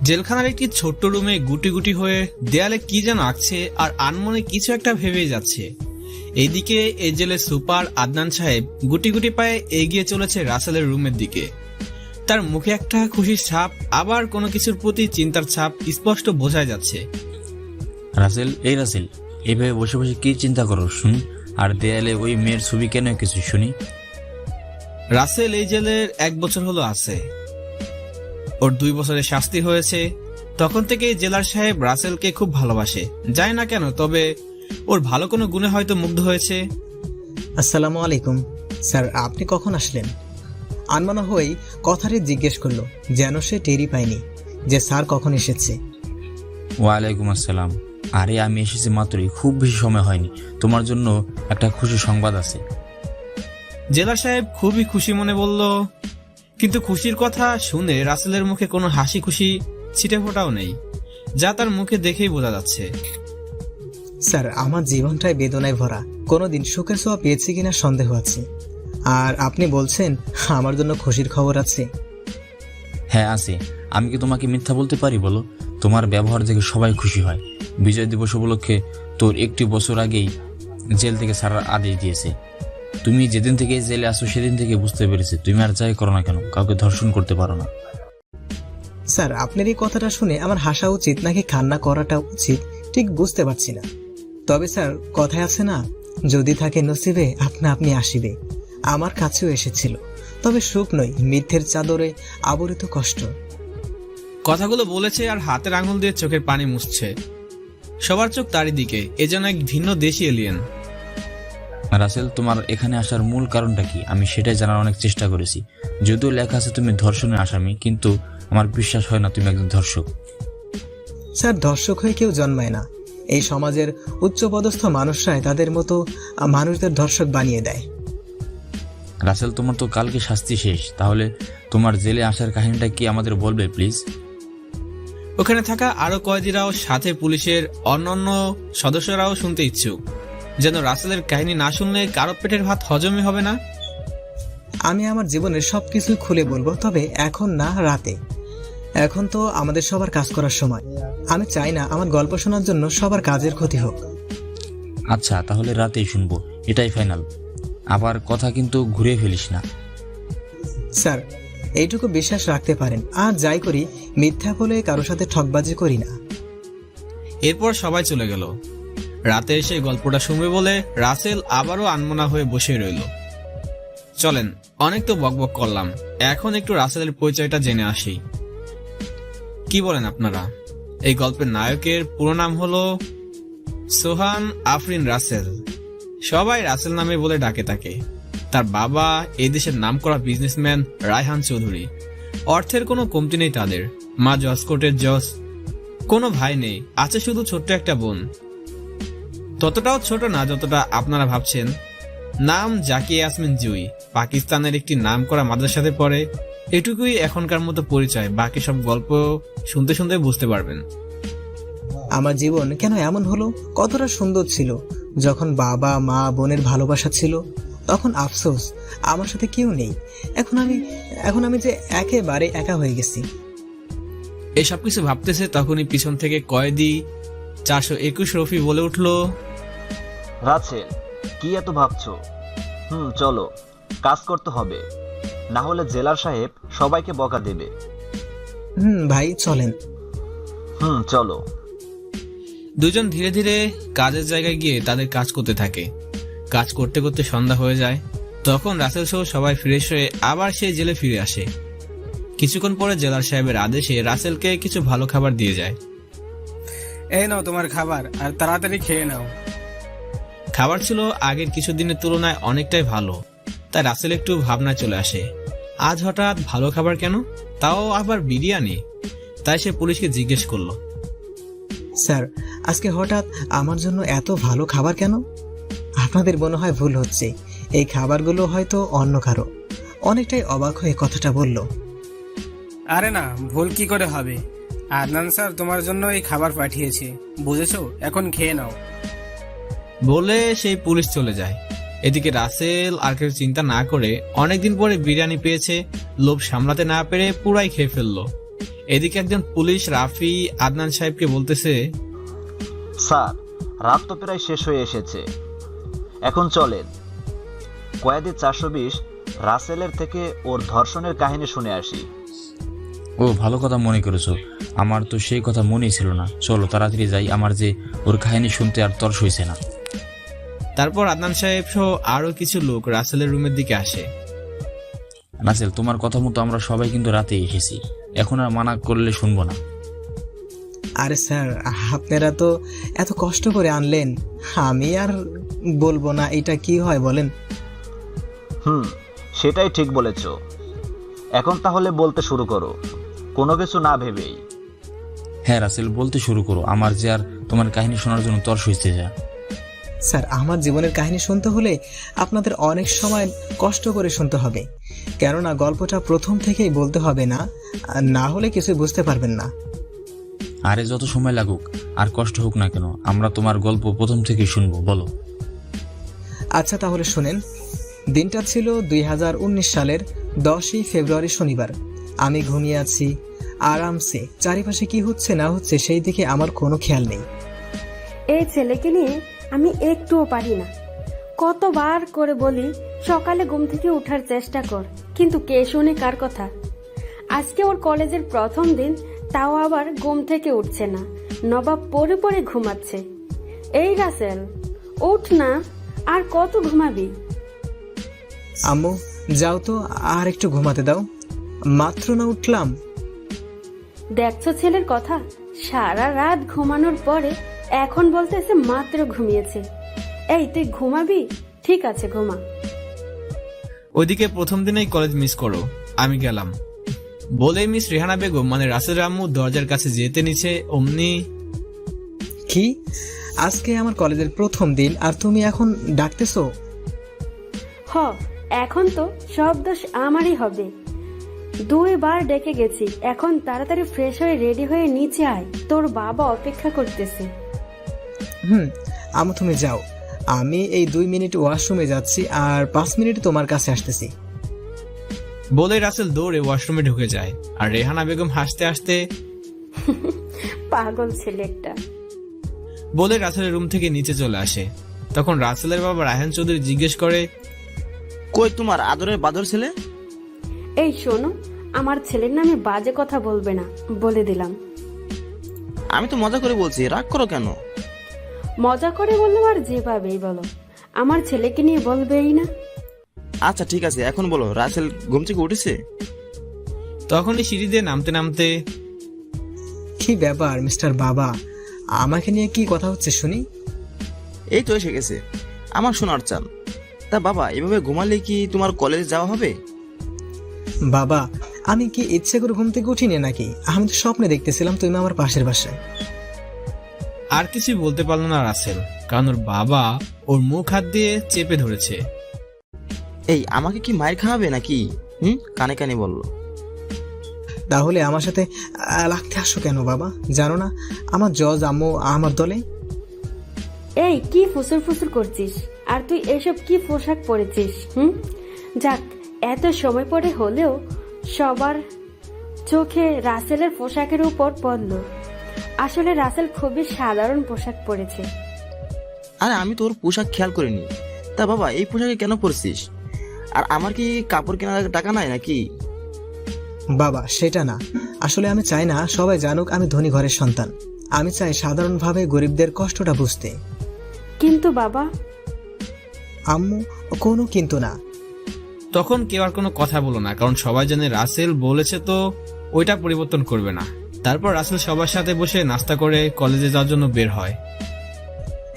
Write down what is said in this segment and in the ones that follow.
জেলখানার একটি ছোট্ট রুমে গুটি গুটি হয়ে দেয়ালে কি যেন আঁকছে আর আনমনে কিছু একটা ভেবে যাচ্ছে। এইদিকে এই জেলের সুপার আদনান সাহেব গুটি গুটি পায়ে এগিয়ে চলেছে রাসেলের রুমের দিকে। তার মুখে একটা খুশির ছাপ, আবার কোনো কিছুর প্রতি চিন্তার ছাপ স্পষ্ট বোঝা যাচ্ছে। রাসেল, এই রাসেল, এইভাবে বসে বসে কি চিন্তা করো শুনি? আর দেয়ালে ওই মেয়ের ছবি কেন কিছু শুনি? রাসেল এই জেলের 1 বছর হলো আছে। ওর 2 বছরের শাস্তি হয়েছে। তখন থেকে জেলার সাহেব রাসেলকে খুব ভালোবাসে, জানি না কেন, তবে ওর ভালো কোনো গুণে হয়তো মুগ্ধ হয়েছে। আসসালামু আলাইকুম স্যার, আপনি কখন আসলেন? আনমানা হয়েই কথাটি জিজ্ঞেস করলো, যেন সে টেরই পায়নি যে স্যার কখন এসেছে। ওয়ালাইকুম আসসালাম। আরে আমি এসেছি মাত্রই, খুব বেশি সময় হয়নি। তোমার জন্য একটা খুশি সংবাদ আছে। জেলার সাহেব খুবই খুশি মনে বলল, কিন্তু খুশির কথা শুনে রাসেলের মুখে কোনো হাসি খুশি ছিটে ফোটাও নেই, যা তার মুখে দেখেই বোঝা যাচ্ছে। স্যার, আমার জীবনটাই বেদনায় ভরা। কোনোদিন সুখের ছোঁয়া পেয়েছি কিনা সন্দেহ আছে। আর আপনি বলছেন আমার জন্য খুশির খবর আছে? হ্যাঁ আছে। আমি কি তোমাকে মিথ্যা বলতে পারি বলো? তোমার ব্যবহার দেখে সবাই খুশি হয়। বিজয় দিবস উপলক্ষে তোর 1 বছর আগেই জেল থেকে ছাড়ার আদেশ দিয়েছে। তুমি যেদিন থেকে জেলে আসো সেদিন থেকে বুঝতে পেরেছি তুমি আর যাই করো না কেন কাউকে ধর্ষণ করতে পারো না। স্যার, আপনার এই কথাটা শুনে আমার হাসা উচিত নাকি কান্না করাটা উচিত ঠিক বুঝতে পারছি না। তবে স্যার, কথায় আছে না, যদি থাকে নসিবে আপনা আপনি আসিবে। আমার কাছেও এসেছিল, তবে সুখ নয়, মিথ্যের চাদরে আবরিত কষ্ট। কথাগুলো বলেছে আর হাতের আঙুল দিয়ে চোখের পানি মুছছে। সবার চোখ তারই দিকে, এ যেন এক ভিন্ন দেশি এলিয়েন। রাসেল, তোমার এখানে আসার মূল কারণটা কি? আমি সেটাই জানার অনেক চেষ্টা করেছি। যদিও লেখা আছে তুমি ধর্ষণের আসামি, কিন্তু আমার বিশ্বাস হয় না তুমি একজন ধর্ষক। স্যার, ধর্ষক হয়ে কেউ জন্মায় না। এই সমাজের উচ্চপদস্থ মানুষরাই তাদের মতো মানুষদের ধর্ষক বানিয়ে দেয়। রাসেল, তোমার তো কালকে শাস্তি শেষ, তাহলে তোমার জেলে আসার কাহিনীটা কি আমাদের বলবে প্লিজ? ওখানে থাকা আরো কয়েদিরাও সাথে পুলিশের অন্যান্য সদস্যরাও শুনতে ইচ্ছুক, যেন রাসেলের কাহিনী না শুনলে কারো পেটের ভাত হজমই হবে না। আমি আমার জীবনের সবকিছু খুলে বলবো, তবে এখন না, রাতে। এখন তো আমাদের সবার কাজ করার সময়। আমি চাই না আমার গল্প শোনার জন্য সবার কাজের ক্ষতি হোক। আচ্ছা, তাহলে রাতেই শুনবো, এটাই ফাইনাল। আবার কথা কিন্তু ঘুরে ফেলিস না। স্যার, এইটুকু বিশ্বাস রাখতে পারেন, আর যাই করি মিথ্যা বলে কারোর সাথে ঠকবাজি করি না। এরপর সবাই চলে গেল। রাতে এসে গল্পটা শুনবে বলে রাসেল আবারও আনমনা হয়ে বসে রইল। চলেন, অনেক তো বকবক করলাম, এখন একটু রাসেলের পরিচয়টা জেনে আসি। কি বলেন আপনারা? এই গল্পের নায়কের পুরো নাম হলো সোহান আফরিন রাসেল। সবাই রাসেল নামে বলে ডাকে তাকে। তার বাবা এই দেশের নামকরা বিজনেসম্যান রায়হান চৌধুরী। অর্থের কোনো কমতি নেই তাদের। মা জজ কোর্টের জজ। কোনো ভাই নেই, আছে শুধু ছোট্ট একটা বোন। ততটাও ছোট না যতটা আপনারা ভাবছেন। নাম জাকিয়া ইয়াসমিন জুই। পাকিস্তানের একটি নামকরা মাদ্রাসাতে পড়ে। এটুকুই এখনকার মতো পরিচয়, বাকি সব গল্প শুনতে শুনতে বুঝতে পারবেন। আমার জীবন কেন এমন হলো? কতটা সুন্দর ছিল যখন বাবা মা বোনের ভালোবাসা ছিল। তখন আফসোস আমার সাথে কেউ নেই। এখন আমি যে একেবারে একা হয়ে গেছি। এসব কিছু ভাবতেছে তখনই পিছন থেকে কয়েদি 421 রফি বলে উঠল, রাসেল, কি এত ভাবছো? চলো, কাজ করতে হবে, না হলে জেলার সাহেব সবাইকে বকা দেবে। ভাই চলেন। চলো। দুজন ধীরে ধীরে কাজের জায়গায় গিয়ে তাদের কাজ করতে থাকে। কাজ করতে করতে সন্ধ্যা হয়ে যায়। তখন রাসেল সহ সবাই ফ্রেশ হয়ে আবার সেই জেলে ফিরে আসে। কিছুক্ষণ পরে জেলার সাহেবের আদেশে রাসেলকে কিছু ভালো খাবার দিয়ে যায়। এই নাও তোমার খাবার, আর তাড়াতাড়ি খেয়ে নাও। খাবার ছিল আগের কিছুদিনের তুলনায় অনেকটাই ভালো, তাই রাসেল একটু ভাবনায় চলে আসে, আজ হঠাৎ ভালো খাবার কেন, তাও আবার বিরিয়ানি। তাই সে পুলিশকে জিজ্ঞেস করলো, স্যার, আজকে হঠাৎ আমার জন্য এত ভালো খাবার কেন? আপনাদের মনে হয় ভুল হচ্ছে, এই খাবারগুলো হয়তো অন্য কারো। অনেকটাই অবাক হয়ে কথাটা বলল। আরে না, ভুল কি করে হবে? আদনান স্যার তোমার জন্য এই খাবার পাঠিয়েছে, বুঝেছো? এখন খেয়ে নাও। বলে সেই পুলিশ চলে যায়। এদিকে রাসেল আর কেউ চিন্তা না করে অনেকদিন পরে বিরিয়ানি পেয়েছে, লোভ সামলাতে না পেরে পুরাই খেয়ে ফেললো। এদিকে একজন পুলিশ রাফি আদনান সাহেবকে বলতেছে, স্যার, রাত তো প্রায় শেষ হয়ে এসেছে, এখন চলেন কয়েদি 420 রাসেলের থেকে ওর ধর্ষণের কাহিনী শুনে আসি। ও ভালো কথা মনে করেছো, আমার তো সেই কথা মনেই ছিল না। চলো তাড়াতাড়ি যাই, আমার যে ওর কাহিনী শুনতে আর তর্স হয়েছে না। তারপর আদনান সাহেব সহ আরো কিছু লোক রাসেলের রুমের দিকে আসে। রাসেল, তোমার কথা মতো আমরা সবাই কিন্তু রাতে এসেছি, এখন আর মানা করলে শুনবো না। আরে স্যার, আপনারা তো এত কষ্ট করে আনলেন, আমি আর বলবো না এটা কি হয় বলেন। সেটাই ঠিক বলেছ। এখন তাহলে বলতে শুরু করো, কোনো কিছু না ভেবেই। হ্যাঁ রাসেল, বলতে শুরু করো, আমার যে আর তোমার কাহিনী শোনার জন্য তর্স হয়েছে যা। স্যার, আমার জীবনের কাহিনী শুনতে হলে আপনাদের অনেক সময় কষ্ট করে শুনতে হবে, কেননা গল্পটা প্রথম থেকেই বলতে হবে না, আর না হলে কিছু বুঝতে পারবেন না। আরে যত সময় লাগুক আর কষ্ট হোক না কেন, আমরা তোমার গল্প প্রথম থেকেই শুনবো, বলো। আচ্ছা তাহলে শুনেন। দিনটা ছিল 2019 সালের 10ই ফেব্রুয়ারি শনিবার। আমি ঘুমিয়ে আছি আরামসে, চারিপাশে কি হচ্ছে না হচ্ছে সেই দিকে আমার কোনো খেয়াল নেই। এই ছেলেকে নিয়ে আমি একটুও পারি না। কতবার করে বলি সকালে ঘুম থেকে ওঠার চেষ্টা কর, কিন্তু কে শুনে কার কথা। আজকে ওর কলেজের প্রথম দিন, তাও আবার ঘুম থেকে উঠছে না, নবাব পরে পরে ঘুমাচ্ছে। এই রাসেল, উঠ না, আর কত ঘুমাবি? আম্মু যাও তো, আর একটু ঘুমাতে দাও, মাত্র না উঠলাম। দেখছো ছেলের কথা, সারা রাত ঘুমানোর পরে এখন বলতেছে মাত্র ঘুমিয়েছে। এই তুই ঘুমাবি? ঠিক আছে ঘুমা। ওইদিকে প্রথম দিনেই কলেজ মিস করো, আমি গেলাম বলে মিস রেহানা বেগম মানে রাসেল আম্মু দরজার কাছে যেতে নিচে, অমনি কি, আজকে আমার কলেজের প্রথম দিন আর তুমি এখন ডাকতেছো? হ, এখন তো সব দোষ আমারই হবে। 2 বার ডেকে গেছি, এখন তাড়াতাড়ি ফ্রেশ হয়ে রেডি হয়ে নিচে আয়, তোর বাবা অপেক্ষা করতেছে। আম্মু তুমি যাও, আমি এই 2 মিনিট ওয়াশরুমে যাচ্ছি আর 5 মিনিট তোমার কাছে আসতেছি। বলে রাসেল দৌড়ে ওয়াশরুমে ঢুকে যায়, আর রেহানা বেগম হাসতে হাসতে পাগল ছেলে একটা। বলে রাসেলের রুম থেকে নিচে চলে আসে। তখন রাসেলের বাবা রায়হান চৌধুরী জিজ্ঞেস করে, কই তোমার আদরের বাদর ছেলে? এই শোনো, আমার ছেলের নামে বাজে কথা বলবে না, বলে দিলাম। আমি তো মজা করে বলছি, রাগ করো কেন? মজা করে বললো আর যেভাবেই বলো, আমার ছেলেকে নিয়ে বলবেই না। আচ্ছা ঠিক আছে, এখন বলো, রাসেল ঘুম থেকে উঠেছে? তখনই সিঁড়ি দিয়ে নামতে নামতে, কি ব্যাপার মিস্টার বাবা, আমাকে নিয়ে কি কথা হচ্ছে শুনি? এই তো এসে গেছে আমার সোনার চান। তা বাবা, এভাবে ঘুমালে কি তোমার কলেজে যাওয়া হবে? বাবা, আমি কি ইচ্ছে করে ঘুম থেকে উঠিনি নাকি? আমি তো স্বপ্নে দেখতেছিলাম তুমি আমার পাশের বাসায়। আর কিছুই বলতে পারলো না রাসেল, কারণ ওর বাবা ওর মুখ হাত দিয়ে চেপে ধরেছে। এই আমাকে কি মায়ের খাওয়াবে নাকি? কানে কানে বললো। তাহলে আমার সাথে লাগতে আসো কেন বাবা? জানো না আমার জজ আম্মু আমার দলে? এই কি ফুসুর ফুসুর করছিস? আর তুই এসব কি পোশাক পরেছিস? যাক, এত সময় পরে হলেও সবার চোখে রাসেলের পোশাকের উপর পড়ল। আসলে রাসেল খুবই সাধারণ পোশাক পরেছে। আরে আমি তোর পোশাক খেয়াল করিনি। তা বাবা, এই পোশাকে কেন পরছিস? আর আমার কি কাপড় কেনার টাকা নাই নাকি? বাবা সেটা না, আসলে আমি চাই না সবাই জানুক আমি ধনী ঘরের সন্তান। আমি চাই সাধারণভাবে গরিবদের কষ্টটা বুঝতে। কিন্তু বাবা। আম্মু কোনো কিন্তু না। তখন কেউ আর কোনো কথা বলো না, কারণ সবাই জানে রাসেল বলেছে তো ওইটা পরিবর্তন করবে না। তারপর রাসেল সবার সাথে বসে নাস্তা করে কলেজে যাওয়ার জন্য বের হয়।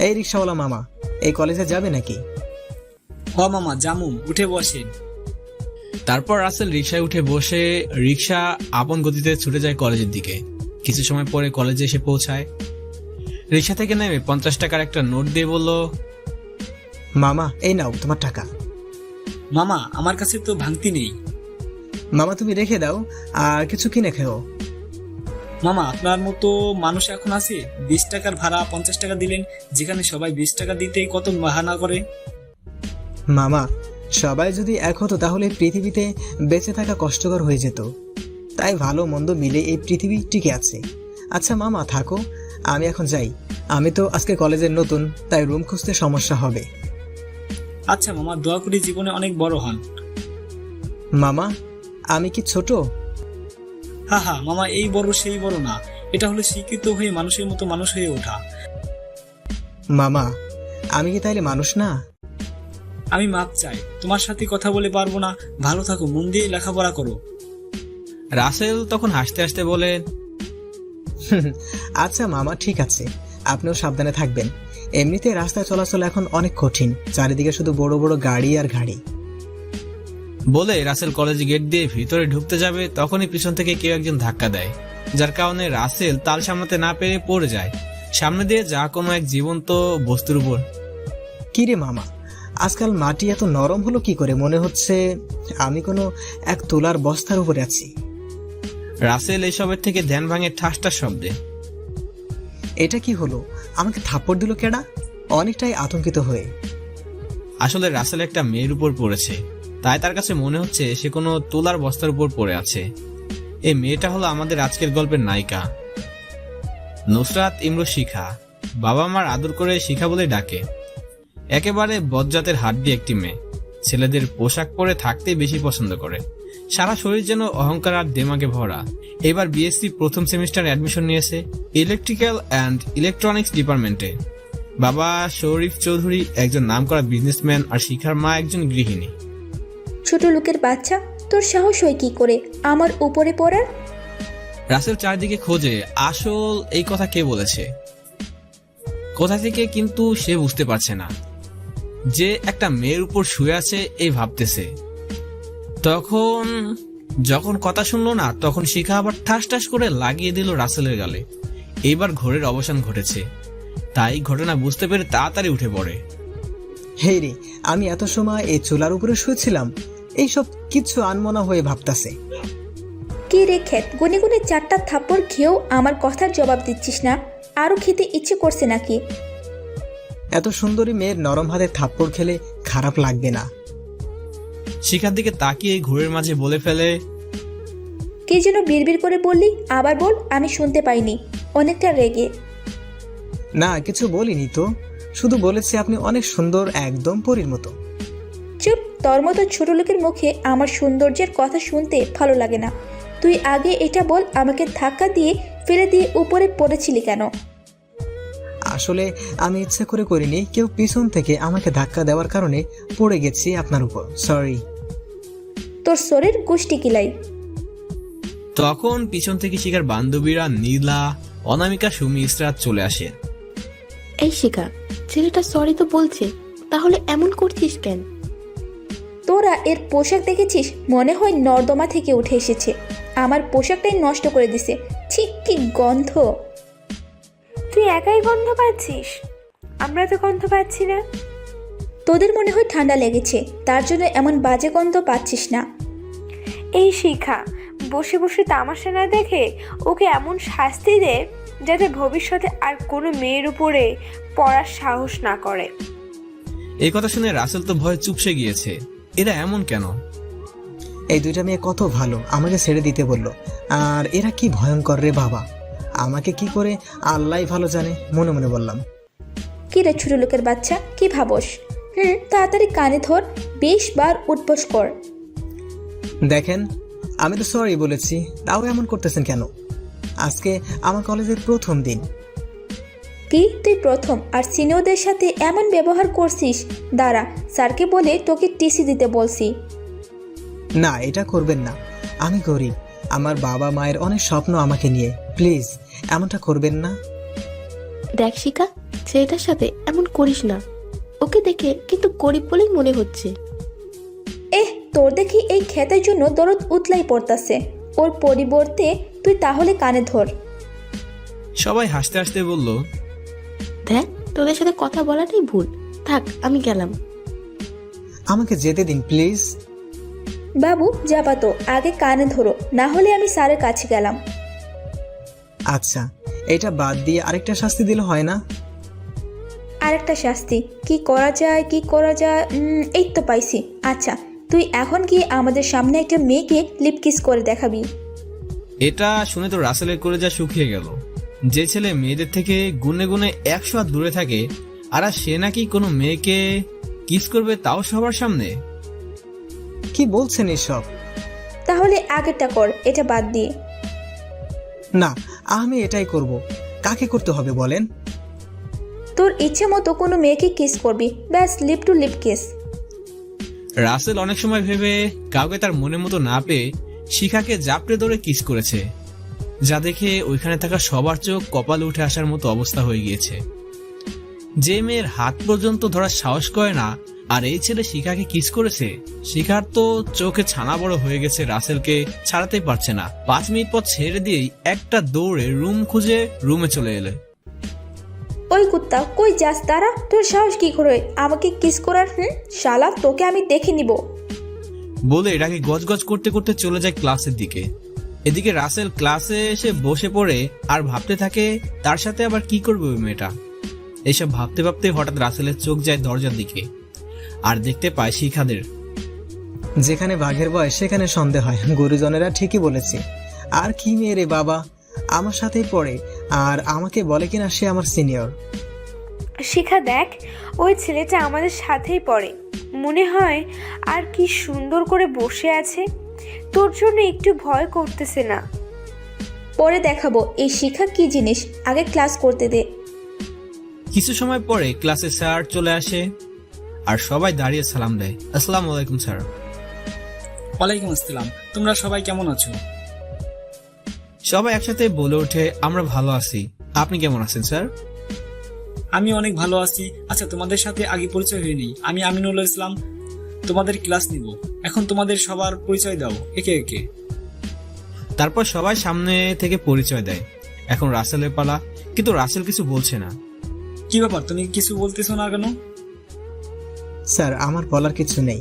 এই রিক্সাওয়ালা মামা, এই কলেজে যাবে নাকি? হ মামা, জামু, উঠে বসেন। তারপর রাসেল রিক্সায় উঠে বসে রিক্সা আপন গতিতে ছুটে যায় কলেজের দিকে। কিছু সময় পরে কলেজে এসে পৌঁছায়। রিক্সা থেকে নেমে 50 টাকার একটা নোট দিয়ে বলল, মামা এই নাও তোমার টাকা। মামা, আমার কাছে তো ভাঙতি নেই। মামা তুমি রেখে দাও, আর কিছু কিনে খেও। মামা, আপনার মতো মানুষ এখন আছে? 20 টাকার ভাড়া 50 টাকা দিলেন, যেখানে সবাই 20 টাকা দিতেই কত বাহানা করে। মামা সবাই যদি এক হতো তাহলে পৃথিবীতে বেঁচে থাকা কষ্টকর হয়ে যেত। তাই ভালো মন্দ মিলে এই পৃথিবী টিকে আছে। আচ্ছা মামা থাকো, আমি এখন যাই। আমি তো আজকে কলেজের নতুন, তাই রুম খুঁজতে সমস্যা হবে। আচ্ছা মামা, দোয়া করি জীবনে অনেক বড় হন। মামা আমি কি ছোট? হা হা মামা, এই বড় সেই বড় না, এটা হলো শিক্ষিত হয়ে মানুষের মতো মানুষ হয়ে ওঠা। মামা আমি কি তাইলে মানুষ না? আমি মাপ চাই, তোমার সাথে কথা বলে পারবো না। ভালো থাকো, মন দিয়ে লেখাপড়া করো। রাসেল তখন হাসতে হাসতে বলে, আচ্ছা মামা ঠিক আছে, আপনিও সাবধানে থাকবেন। এমনিতে রাস্তায় চলাচল এখন অনেক কঠিন, চারিদিকে শুধু বড় বড় গাড়ি আর গাড়ি। বলে রাসেল কলেজ গেট দিয়ে ভিতরে ঢুকতে যাবে, তখনই পিছন থেকে কেউ একজন ধাক্কা দেয়, যার কারণে রাসেল তাল সামলাতে না পেরে পড়ে যায় সামনে দিয়ে যা কোনো এক জীবন্ত বস্তুর উপর। কিরে মামা, আজকাল মাটি এত নরম হলো কি করে? মনে হচ্ছে আমি কোনো এক তুলার বস্তার উপরে আছি। রাসেল এসবের থেকে ধ্যান ভাঙে ঠাসটাস শব্দে। এটা কি হলো? আমাকে থাপ্পড় দিল কেডা? অনেকটাই আতঙ্কিত হয়ে। আসলে রাসেল একটা মেয়ের উপর পড়েছে, তাই তার কাছে মনে হচ্ছে সে কোনো তুলার বস্তার উপর পড়ে আছে। এই মেয়েটা হলো আমাদের আজকের গল্পের নায়িকা, নুসরাত ইমরো শিখা। বাবা মার আদর করে শিখা বলে ডাকে। একেবারে বজ্জাতের হাড্ডি একটি মেয়ে, ছেলেদের পোশাক পরে থাকতেই বেশি পছন্দ করে। সারা শরীর যেন অহংকার আর দেমাগে ভরা। এবার বিএসসি প্রথম সেমিস্টার অ্যাডমিশন নিয়েছে ইলেকট্রিক্যাল অ্যান্ড ইলেকট্রনিক্স ডিপার্টমেন্টে। বাবা শরীফ চৌধুরী একজন নামকরা বিজনেসম্যান আর শিখার মা একজন গৃহিণী। ছোট লোকের বাচ্চা, তোর সাহস হয় কি করে আমার উপরে পড়ার? রাসেল চারদিকে খোঁজে আসল এই কথা কে বলেছে, কোথা থেকে, কিন্তু সে বুঝতে পারছে না। যে একটা মেয়ের উপর শুয়ে আছে এই ভাবতেছে। তখন যখন কথা শুনলো না, তখন শিখা আবার ঠাস ঠাস করে লাগিয়ে দিল রাসেলের গালে। এইবার ঘোরের অবসান ঘটেছে, তাই ঘটনা বুঝতে পেরে তাড়াতাড়ি উঠে পড়ে। হে রে, আমি এত সময় এই চুলার উপরে শুয়েছিলাম, এইসব কিছু আনমনা হয়ে ভাবতাছে। কি রে ক্ষেত, গুনে গুনে 4টা থাপ্পড় খেয়েও আমার কথার জবাব দিচ্ছিস না? আরো খেতে ইচ্ছে করছে নাকি? এত সুন্দরী মেয়ের নরম হাতে থাপ্পড় খেলে খারাপ লাগবে না। শিখার দিকে তাকিয়ে ঘোরের মাঝে বলে ফেলে, কি যেন বিড়বিড় করে বললি? আবার বল, আমি শুনতে পাইনি। অনেকটা রেগে। না কিছু বলিনি তো, শুধু বলেছি আপনি অনেক সুন্দর, একদম পরীর মতো। চুপ, তোর মতো ছোট লোকের মুখে আমার সৌন্দর্যের কথা শুনতে ভালো লাগে না। তুই আগে এটা বল, আমাকে ধাক্কা দিয়ে ফেলে দিয়ে উপরে পড়েছিলি কেন? আসলে আমি ইচ্ছে করে করিনি, কেউ পিছন থেকে আমাকে ধাক্কা দেওয়ার কারণে পড়ে গেছি আপনার উপর, সরি। তোর শরীর গোষ্ঠী কিলাই। তখন পিছন থেকে শিখার বান্ধবীরা নীলা, অনামিকা, সুমি, ইসরাত চলে আসে। এই শিখা, ছেলেটা সরি তো বলছে, তাহলে এমন করছিস কেন? তোরা এর পোশাক দেখেছিস? মনে হয় নর্দমা থেকে উঠে এসেছে। আমার পোশাকটাই নষ্ট করে দিছে। ছি, কি গন্ধ! তুই একাই গন্ধ পাচ্ছিস, আমরা তো গন্ধ পাচ্ছি না। তোদের মনে হয় ঠান্ডা লেগেছে, তার জন্য এমন বাজে গন্ধ পাচ্ছিস না। এই শিখা, বসে বসে তামাশা না দেখে ওকে এমন শাস্তি দে যাতে ভবিষ্যতে আর কোনো মেয়ের উপরে পড়ার সাহস না করে। এই কথা শুনে রাসেল তো ভয়ে চুপসে গিয়েছে। এরা এমন কেন? এই দুইটা মেয়ে কত ভালো, আমাকে ছেড়ে দিতে বলল। আর এরা কি ভয়ঙ্কর রে বাবা, আমাকে কি করে আল্লাহ ভালো জানে, মনে মনে বললাম। কি রে ছোট লোকের বাচ্চা, কি ভাবস? তাড়াতাড়ি কানে ধর, 20 বার উঠবস কর। দেখেন, আমি তো সরি বলেছি, তাও এমন করতেছেন কেন? আজকে আমার কলেজের প্রথম দিন। কি তুই প্রথম আর সিনিয়রদের সাথে এমন ব্যবহার করছিস? দাঁড়া, স্যারকে বলে তোকে টিসি দিতে বলছি। না এটা করবেন না, আমি গরিব, আমার বাবা মায়ের অনেক স্বপ্ন আমাকে নিয়ে, প্লিজ এমনটা করবেন না। দেখ শিখা, ছেলেটার সাথে এমন করিস না, ওকে দেখে কিন্তু গরিব বলেই মনে হচ্ছে। তোর দেখি এই ক্ষেতের জন্য দরদ উতলাই পড়তাছে, ওর পরিবর্তে তুই তাহলে কানে ধর। সবাই হাসতে হাসতে বলল, দেখ, তোদের সাথে কথা বলাটাই ভুল, থাক আমি গেলাম। আমাকে যেতে দিন প্লিজ। বাবু যাবা তো, আগে কানে ধরো, না হলে আমি স্যারের কাছে গেলাম। আচ্ছা, এটা বাদ দিয়ে আরেকটা শাস্তি দিলে হয় না? আরেকটা শাস্তি? কি করা যায়, কি করা যায়? এই তো পাইছি। আচ্ছা, তুই এখন গিয়ে আমাদের সামনে একটা মেয়েকে লিপ কিস করে দেখাবি। এটা শুনে তো রাসেলের কলেজা শুকিয়ে গেল। যে ছেলে মেয়েদের থেকে গুনে গুনে 100 হাত দূরে থাকে, আর সে নাকি কোনো মেয়েকে কিস করবে, তাও সবার সামনে। কি বলছেন এসব? তাহলে আগেরটা কর, এটা বাদ দিয়ে। না, আমি এটাই করব। কাকে করতে হবে বলেন? তোর ইচ্ছে মতো কোনো মেয়েকে কিস করবি, ব্যাস lip to lip kiss. Rasel অনেক সময় ভেবে কাউকে তার মনের মতো না পেয়ে শিখাকে জাপটে ধরে কিস করেছে, যা দেখে ওইখানে থাকা সবার চোখ কপালে উঠে আসার মতো অবস্থা হয়ে গিয়েছে। যে মেয়ের হাত পর্যন্ত ধরার সাহস করে না, আর এই ছেলে শিখাকে কিস করেছে। শিখার তো চোখে ছানা বড় হয়ে গেছে, রাসেলকে ছাড়াতেই পারছে না। 5 মিনিট পর ছেড়ে দিয়েই একটা দৌড়ে রুম খুঁজে রুমে চলে এলে। ওই কুত্তা, কই যাস? তারা তোর সাহস কি করে আমাকে কিস করার? শালা, তোকে আমি দেখে নিব। বলে এটাকে গজগজ করতে করতে চলে যায় ক্লাসের দিকে। এদিকে রাসেল ক্লাসে এসে বসে পড়ে আর ভাবতে থাকে তার সাথে আবার কি করবে ওই মেয়েটা। এইসব ভাবতে ভাবতে হঠাৎ রাসেলের চোখ যায় দরজার দিকে, আর দেখতে পায় শিখাদের। যেখানে বাঘের বয়স সেখানে সন্দেহ হয়, গুরুজনেরা ঠিকই বলেছে। আর কি মেয়ে রে বাবা, আমার সাথেই পড়ে আর আমাকে বলে কিনা সে আমার সিনিয়র। শিখা, দেখ, ওই ছেলেটা আমাদের সাথেই পড়ে, মনে হয়। আর কি সুন্দর করে বসে আছে, তোর জন্য একটু ভয় করতেছে না? পরে দেখাবো এই শিখা কি জিনিস, আগে ক্লাস করতে দে। কিছু সময় পরে ক্লাসে স্যার চলে আসে আর সবাই দাঁড়িয়ে সালাম দেয়। আসসালামু আলাইকুম স্যার। ওয়ালাইকুম আসসালাম। তোমরা সবাই কেমন আছো? সবাই একসাথে বলে ওঠে, আমরা ভালো আছি। আপনি কেমন আছেন স্যার? আমি অনেক ভালো আছি। আচ্ছা, তোমাদের সাথে আগে পরিচয় হয়নি। আমি আমিনুল ইসলাম, তোমাদের ক্লাস নিব। এখন তোমাদের সবার পরিচয় দাও একে একে। তারপর সবাই সামনে থেকে পরিচয় দেয়। এখন রাসেলের পালা, কিন্তু রাসেল কিছু বলছে না। কি ব্যাপার, তুমি কিছু বলতেছো না কেন? স্যার, আমার বলার কিছু নেই,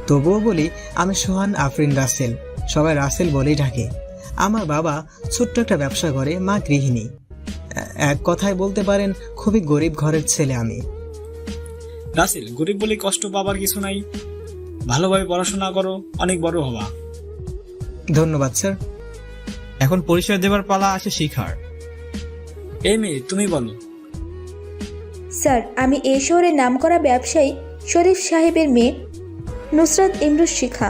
তবুও বলি আমি সোহান আফরিন রাসেল। সবাই রাসেল বলেই ডাকে। আমার বাবা ছোট্ট একটা ব্যবসা করে, মা গৃহিণী। এক কথায় বলতে পারেন খুবই গরিব ঘরের ছেলে আমি। রাসেল, গরিব বলে কষ্ট পাবার কিছু নাই। ভালোভাবে পড়াশোনা করো, অনেক বড় হবা। ধন্যবাদ স্যার। এখন পরিচয় দেবার পালা আসে শিখার। এই মেয়ে, তুমি বলো। স্যার, আমি এই শহরের নামকরা ব্যবসায়ী শরীফ সাহেবের মেয়ে নুসরাত ইমরুজ শিখা।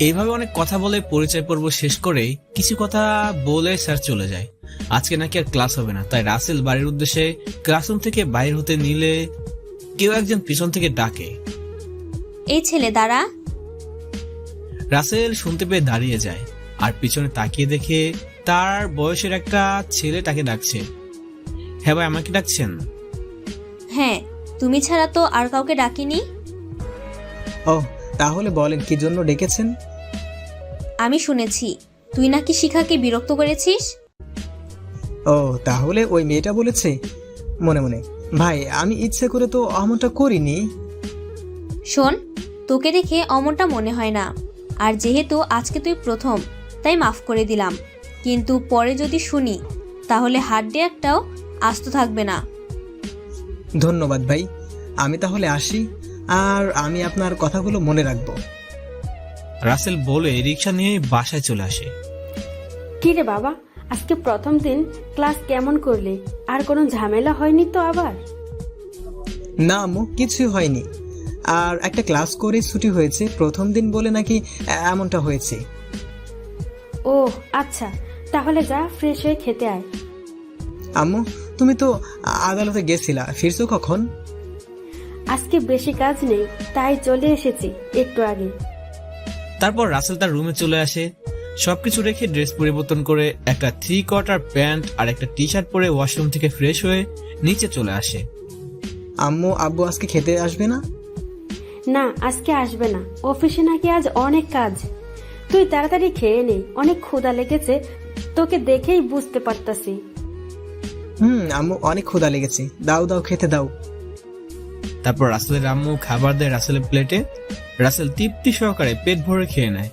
এইভাবে অনেক কথা বলে পরিচয় পর্ব শেষ করে কিছু কথা বলে স্যার চলে যায়। আজকে নাকি আর ক্লাস হবে না, তাই রাসেল বাড়ির উদ্দেশ্যে ক্লাসরুম থেকে বাইরে হতে নিলে কেউ একজন পিছন থেকে ডাকে, এই ছেলে দাঁড়া। রাসেল শুনতে পেয়ে দাঁড়িয়ে যায় আর পিছনে তাকিয়ে দেখে তার বয়সের একটা ছেলে তাকে ডাকছে। হ্যাঁ ভাই, আমাকে ডাকছেন? হ্যাঁ, তুমি ছাড়া তো আর কাউকে ডাকিনি। ও, তাহলে বলেন কি জন্য ডেকেছেন? আমি শুনেছি তুই নাকি শিখাকে বিরক্ত করেছিস। ও, তাহলে ওই মেয়েটা বলেছে মনে মনে। ভাই, আমি ইচ্ছে করে তো অমনটা করিনি। শোন, তোকে দেখে অমনটা মনে হয় না, আর যেহেতু আজকে তুই প্রথম, তাই মাফ করে দিলাম। কিন্তু পরে যদি শুনি তাহলে হাড্ডি একটাও আস্ত থাকবে না। ধন্যবাদ ভাই, আমি তাহলে আসি, আর আমি আপনার কথাগুলো মনে রাখবো। রাসেল বলে রিক্সা নিয়ে বাসায় চলে আসে। কি রে বাবা, আজকে প্রথম দিন ক্লাস কেমন করলে? আর কোনো ঝামেলা হয়নি তো আবার? না আম্মু, কিছুই হয়নি। আর একটা ক্লাস করে ছুটি হয়েছে, প্রথম দিন বলে নাকি এমনটা হয়েছে। ও আচ্ছা, তাহলে যা ফ্রেশ হয়ে খেতে আয়। আম্মু, তুমি তো আদালতে গেছিলা, ফিরছো কখন? আজকে বেশি কাজ নেই, তাই চলে এসেছি একটু আগে। তারপর রাসেল তার রুমে চলে আসে। সবকিছু রেখে ড্রেস পরিবর্তন করে একটা 3/4 প্যান্ট আর একটা টি শার্ট পরে ওয়াশরুম থেকে ফ্রেশ হয়ে নিচে চলে আসে। আম্মু আব্বু আজকে খেতে আসবে না? না, আজকে আসবে না, অফিসে নাকি আজ অনেক কাজ। তুই তাড়াতাড়ি খেয়ে নে, অনেক ক্ষুধা লেগেছে, তোকে দেখেই বুঝতে পারতাছি। আম্মু, অনেক ক্ষুধা লেগেছে, দাও দাও, খেতে দাও। তারপর রাসেলের আম্মু খাবার দেয় রাসেলের প্লেটে। রাসেল তৃপ্তি সহকারে পেট ভরে খেয়ে নেয়।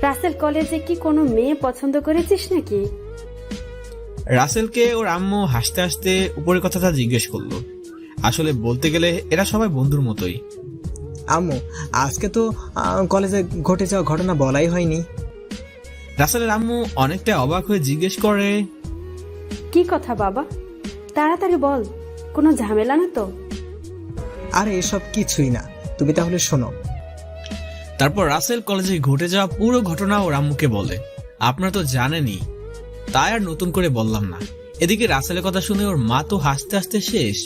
রাসেল, কলেজে কি কোনো মেয়ে পছন্দ করেছিস নাকি? রাসেলকে ওর আম্মু হাসতে হাসতে উপরের কথাটা জিজ্ঞেস করলো। আসলে বলতে গেলে এরা সবাই বন্ধুর মতোই। আম্মু, আজকে তো কলেজে ঘটে যাওয়া ঘটনা বলাই হয়নি। রাসেলের আম্মু অনেকটা অবাক হয়ে জিজ্ঞেস করে, কি কথা বাবা, তাড়াতাড়ি বল, কোনো ঝামেলা না তো? আরে এসব কিছুই না, তুমি তাহলে শোনো। তারপর রাসেল কলেজে ঘটে যাওয়া পুরো ঘটনা ওর আম্মুকে বলে। আপনারা তো জানেনই, তাই আর নতুন করে বললাম না। এদিকে রাসেলের কথা শুনে ওর মা তো হাসতে হাসতে শেষ।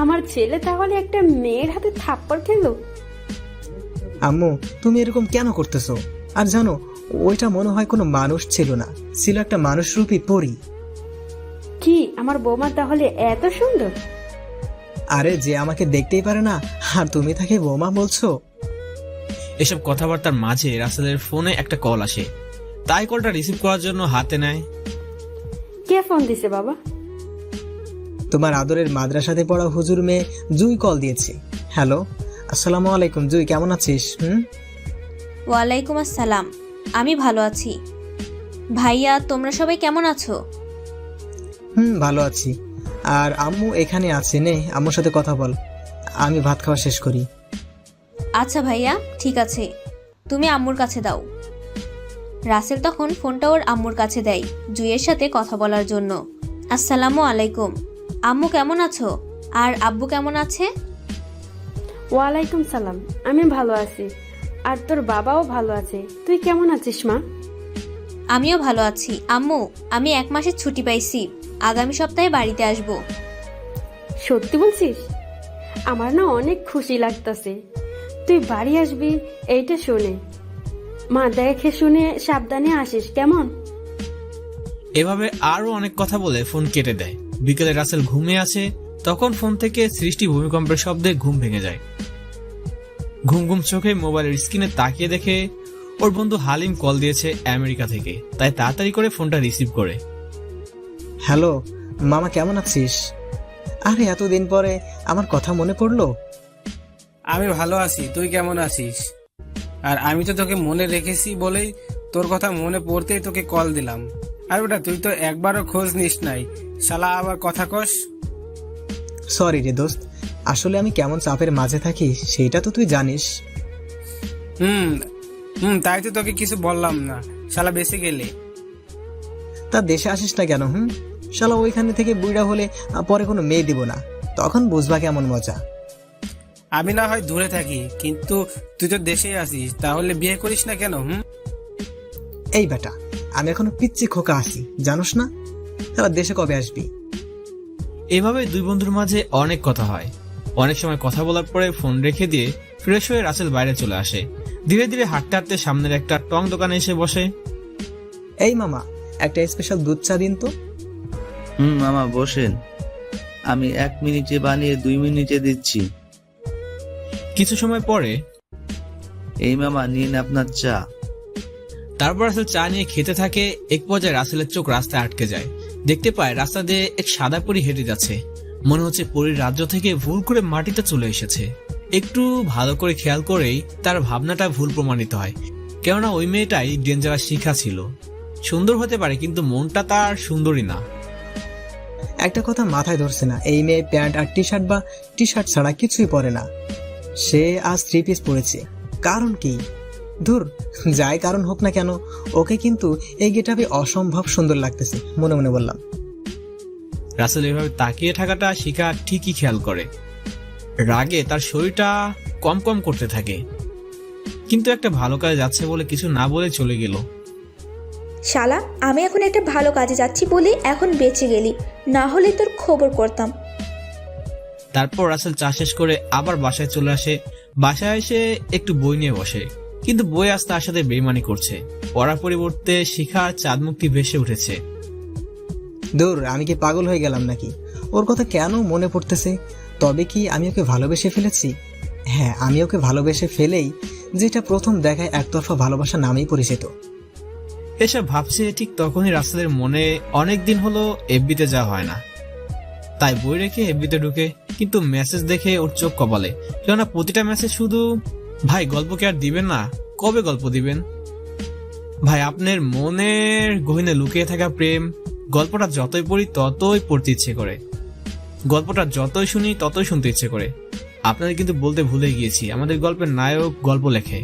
আমার ছেলে তাহলে একটা মেয়ের হাতে থাপ্পড় খেলো? আম্মু তুমি এরকম কেন করতেছো? আর জানো, ওইটা মনে হয় কোনো মানুষ ছিল না, ছিল একটা মানুষরূপী পরী। কি আমার বৌমা তাহলে এত সুন্দর? আরে যে আমাকে দেখতেই পারে না, আর তুমি তাকে বৌমা বলছো? এসব কথাবার্তার মাঝে রাসেলের ফোনে একটা কল আসে, তাই কলটা রিসিভ করার জন্য হাতে নেয়। কে ফোন দিছে বাবা? তোমার আদরের মাদ্রাসাতে পড়া হুজুর মেয়ে জুই কল দিয়েছে। হ্যালো, আসসালামু আলাইকুম জুই, কেমন আছিস? ওয়ালাইকুম আসসালাম, আমি ভালো আছি। ভাইয়া তোমরা সবাই কেমন আছো? ভালো আছি। আর আম্মু এখানে আছে, নে আম্মুর সাথে কথা বল, আমি ভাত খাওয়া শেষ করি। আচ্ছা ভাইয়া, ঠিক আছে, তুমি আম্মুর কাছে দাও। রাসেল তখন ফোনটা ওর আম্মুর কাছে দেয় জুইয়ের সাথে কথা বলার জন্য। আসসালামু আলাইকুম, আম্মু কেমন আছো? আর আব্বু কেমন আছে? ওয়ালাইকুম সালাম, আমি ভালো আছি। আর তোর বাবাও ভালো আছে। তুই কেমন আছিস মা? আমিও ভালো আছি। আম্মু, আমি 1 মাসের ছুটি পাইছি, আগামী সপ্তাহে বাড়িতে আসব। সত্যি বলছিস? আমার না অনেক খুশি লাগতেছে তুই বাড়ি আসবি এইটা শুনে। মা দেখে শুনে সাবধানে আসিস, কেমন? এভাবে আরো অনেক কথা বলে ফোন কেটে দেয়। বিকেলে রাসেল ঘুমে আছে, তখন ফোন থেকে সৃষ্টি ভূমিকম্পের শব্দে ঘুম ভেঙে যায়। ঘুম ঘুম চোখে মোবাইলের স্ক্রিনে তাকিয়ে দেখে ওর বন্ধু হালিম কল দিয়েছে আমেরিকা থেকে, তাই তাড়াতাড়ি করে ফোনটা রিসিভ করে। হ্যালো মামা, কেমন আছিস? আরে এতদিন পরে আমার কথা মনে পড়লো। আমি ভালো আছি, তুই কেমন আছিস? আর আমি তো তোকে মনে রেখেছি বলেই তোর কথা মনে পড়তেই তোকে কল দিলাম। আর ওটা তুই তো একবারও খোঁজ নিস নাই, শালা আবার কথা কস। সরি রে দোস্ত, আসলে আমি কেমন চাপের মাঝে থাকি সেইটা তো তুই জানিস। তাই তো তোকে কিছু বললাম না, শালা বেঁচে গেলে। তা দেশে আসিস না কেন? শালা ওইখানে থেকে বুড়া হলে পরে কোনো মেয়ে দিব না, তখন বুঝবা কেমন মজা। আমি না হয় দূরে থাকি, কিন্তু তুই তো দেশেই আসিস, তাহলে বিয়ে করিস না কেন? এই বেটা, আমি এখনো পিচ্ছি খোকা আছি, জানোস না? তারা দেশে কবে আসবি? এভাবে দুই বন্ধুর মাঝে অনেক কথা হয়। অনেক সময় কথা বলার পরে ফোন রেখে দিয়ে ফ্রেশ হয়ে রাসেল বাইরে চলে আসে। ধীরে ধীরে হাঁটতে হাঁটতে সামনের একটা টং দোকানে এসে বসে। এই মামা, একটা স্পেশাল দুধ চা দিন তো। মামা বসেন, আমি 1 মিনিটে বানিয়ে 2 মিনিটে দিচ্ছি। কিছু সময় পরে, এই মামা নিন আপনার চা। তারপর রাসেল চা নিয়ে খেতে থাকে। এক পর্যায়ে রাসেলের চোখ রাস্তায় আটকে যায়। দেখতে পায় রাস্তা দিয়ে এক সাদা পরী হেঁটে যাচ্ছে। মনে হচ্ছে পরীর রাজ্য থেকে ভুল করে মাটিতে চলে এসেছে। একটু ভালো করে খেয়াল করেই তার ভাবনাটা ভুল প্রমাণিত হয়, কেননা ওই মেয়েটাই ডেঞ্জারাস শিখা ছিল। সুন্দর হতে পারে, কিন্তু মনটা তার সুন্দরী না। একটা কথা মাথায় ধরছে না, এই মেয়ে প্যান্ট আর টি শার্ট বা টি শার্ট ছাড়া কিছুই পরে না। সে আজ 3 পিস পরেছে, কারণ কি? ধুর, যাই কারণ হোক না কেন, ওকে কিন্তু এই গেটআপে অসম্ভব সুন্দর লাগতেছে, মনে মনে বললাম। রাসেল এভাবে তাকিয়ে থাকাটা শিখা ঠিকই খেয়াল করে। রাগে তার শরীরটা কম কম করতে থাকে, কিন্তু একটা ভালো কাজে যাচ্ছে বলে কিছু না বলে চলে গেল। শালা, আমি এখন একটা ভালো কাজে যাচ্ছি বলে এখন বেঁচে গেলি, না হলে তোর খবর করতাম। তারপর রাসেল চা শেষ করে আবার বাসায় চলে আসে। বাসায় এসে একটু বই নিয়ে বসে, কিন্তু বই আজ তার সাথে বেইমানি করছে। পড়ার পরিবর্তে শিখার চাঁদ মুক্তি ভেসে উঠেছে। দূর, আমি কি পাগল হয়ে গেলাম নাকি? ওর কথা কেন মনে পড়তেছে? তবে কি আমি ওকে ভালোবেসে ফেলেছি? হ্যাঁ, আমি ওকে ভালোবেসে ফেলেই, যেটা প্রথম দেখায় একতরফা ভালোবাসা নামেই পরিচিত। এসব ভাবছে ঠিক তখনই রাসেলের মনে অনেক দিন হলো এফবিতে যাওয়া হয় না, তাই বই রেখে এফবিতে ঢুকে। কিন্তু মেসেজ দেখে ওর চোখ কপালে, কেননা প্রতিটা মেসেজ শুধু ভাই গল্প কি আর দিবেন না, কবে গল্প দিবেন ভাই, আপনার মনের গহীনে লুকিয়ে থাকা প্রেম। গল্পটা যতই পড়ি ততই পড়তে ইচ্ছে করে, গল্পটা যতই শুনি ততই শুনতে ইচ্ছে করে। আপনাদের কিন্তু বলতে ভুলে গিয়েছি, আমাদের গল্পের নায়ক গল্প লেখে।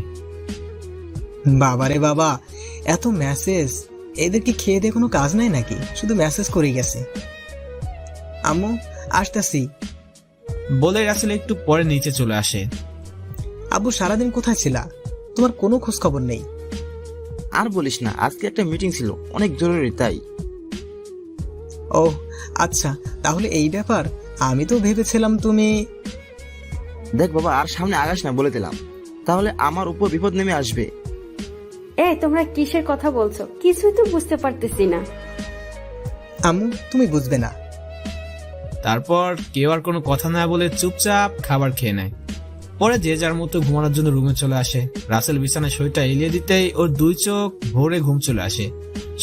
বাবারে বাবা, এত মেসেজ! এদের কি খেয়ে দিয়ে কোনো কাজ নাই নাকি? শুধু মেসেজ করে গেছে। আম্মু, আসতেছি। বলে রাসেল একটু পরে নিচে চলে আসে। আব্বু, সারাদিন কোথায় ছিলা? তোমার কোনো খোঁজ খবর নেই। আর বলিস না, আজকে একটা মিটিং ছিল, অনেক জরুরি তাই। ও আচ্ছা, তাহলে এই ব্যাপার। আমি তো ভেবেছিলাম তুমি... দেখ বাবা, আর সামনে আগাস না বলে দিলাম, তাহলে আমার উপর বিপদ নেমে আসবে। তোমরা কিসের কথা বলছো? কিছুই তো বুঝতে পারতেছি না। আম্মু, তুমি বুঝবে না। তারপর কেউ আর কোনো কথা না বলে চুপচাপ খাবার খেয়ে নেয়। পরে যে যার মতো ঘুমানোর জন্য রুমে চলে আসে। রাসেল বিছানায় শরীরটা এলিয়ে দিতেই ওর দুই চোখ ভোরে ঘুম চলে আসে।